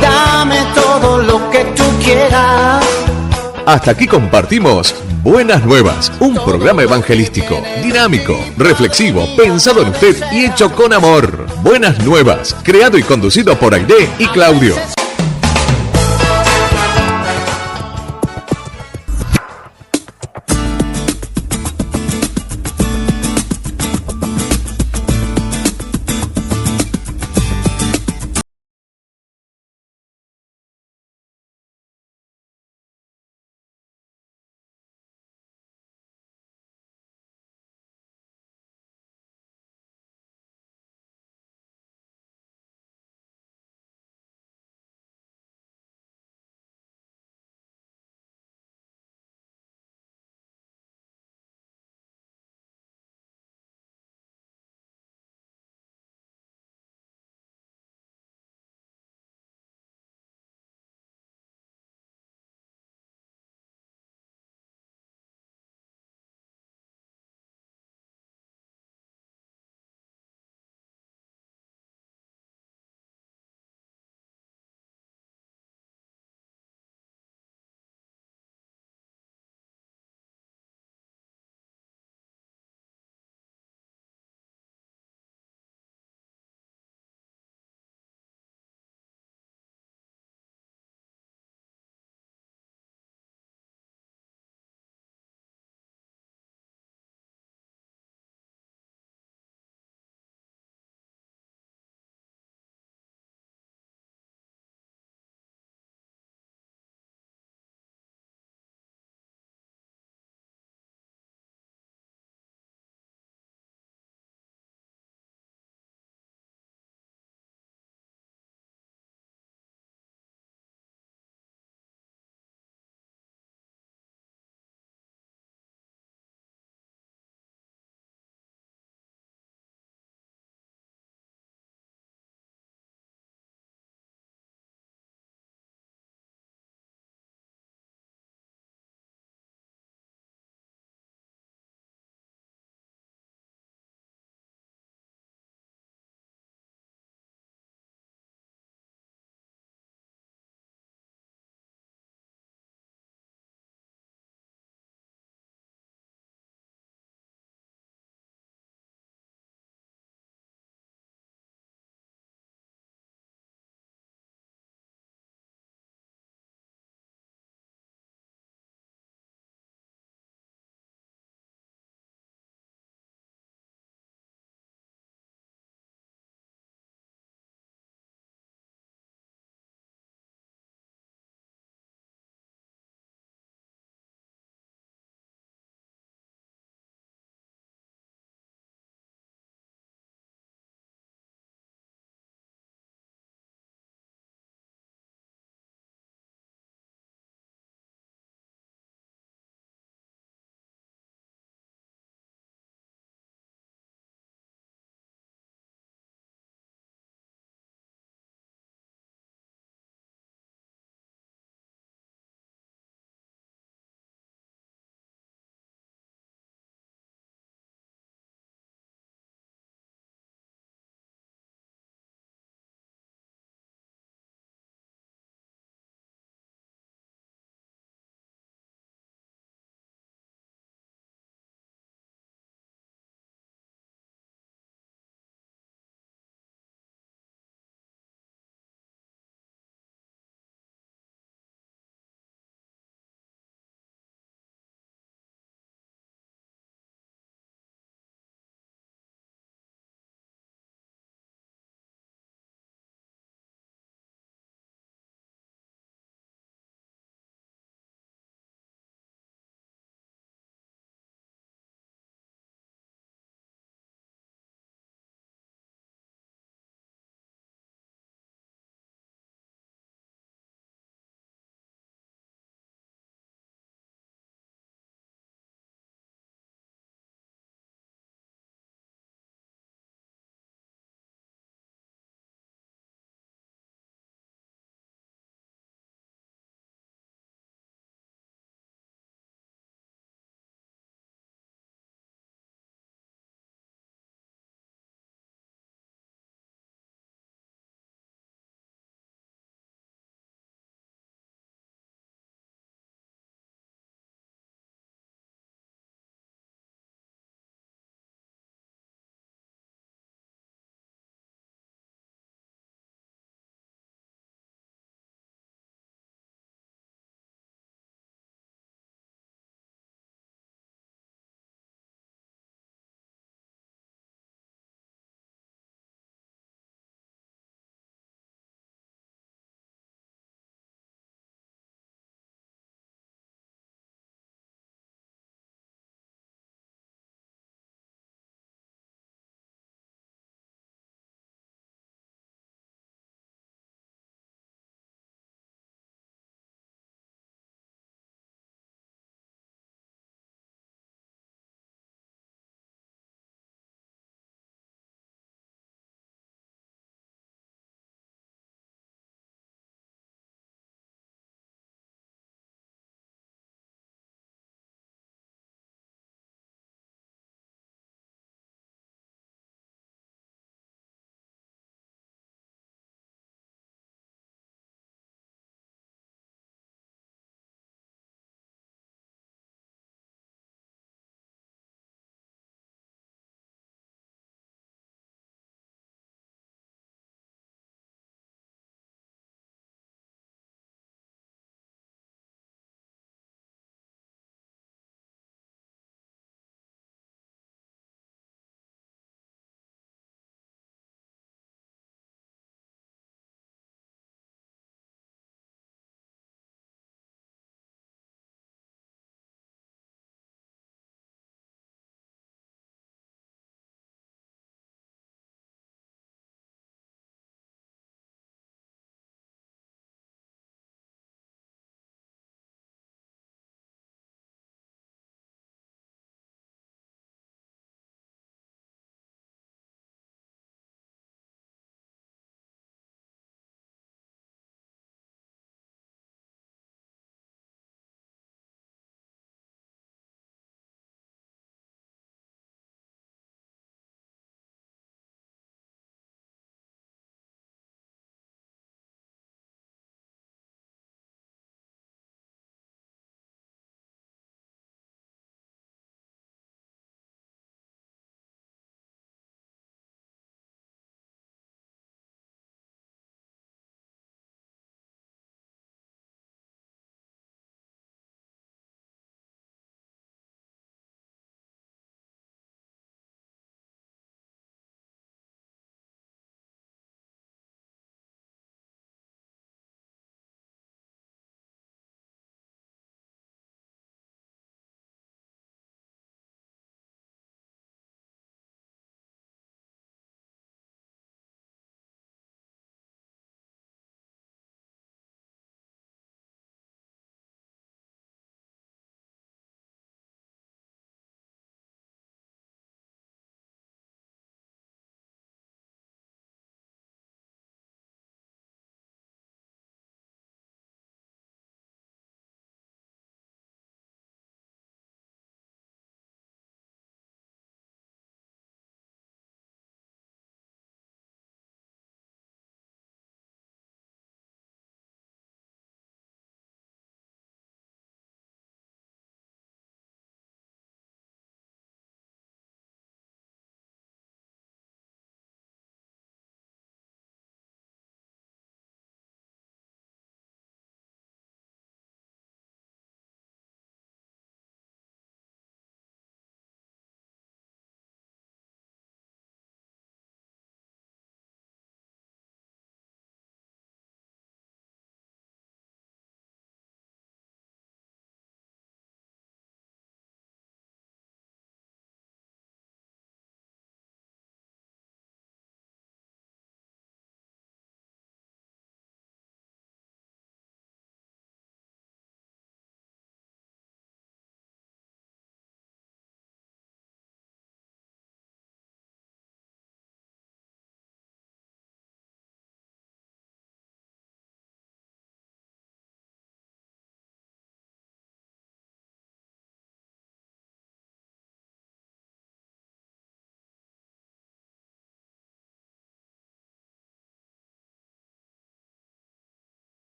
Dame todo lo que tú quieras. Hasta aquí compartimos Buenas Nuevas, un programa evangelístico, dinámico, reflexivo, pensado en usted y hecho con amor. Buenas Nuevas, creado y conducido por Aide y Claudio.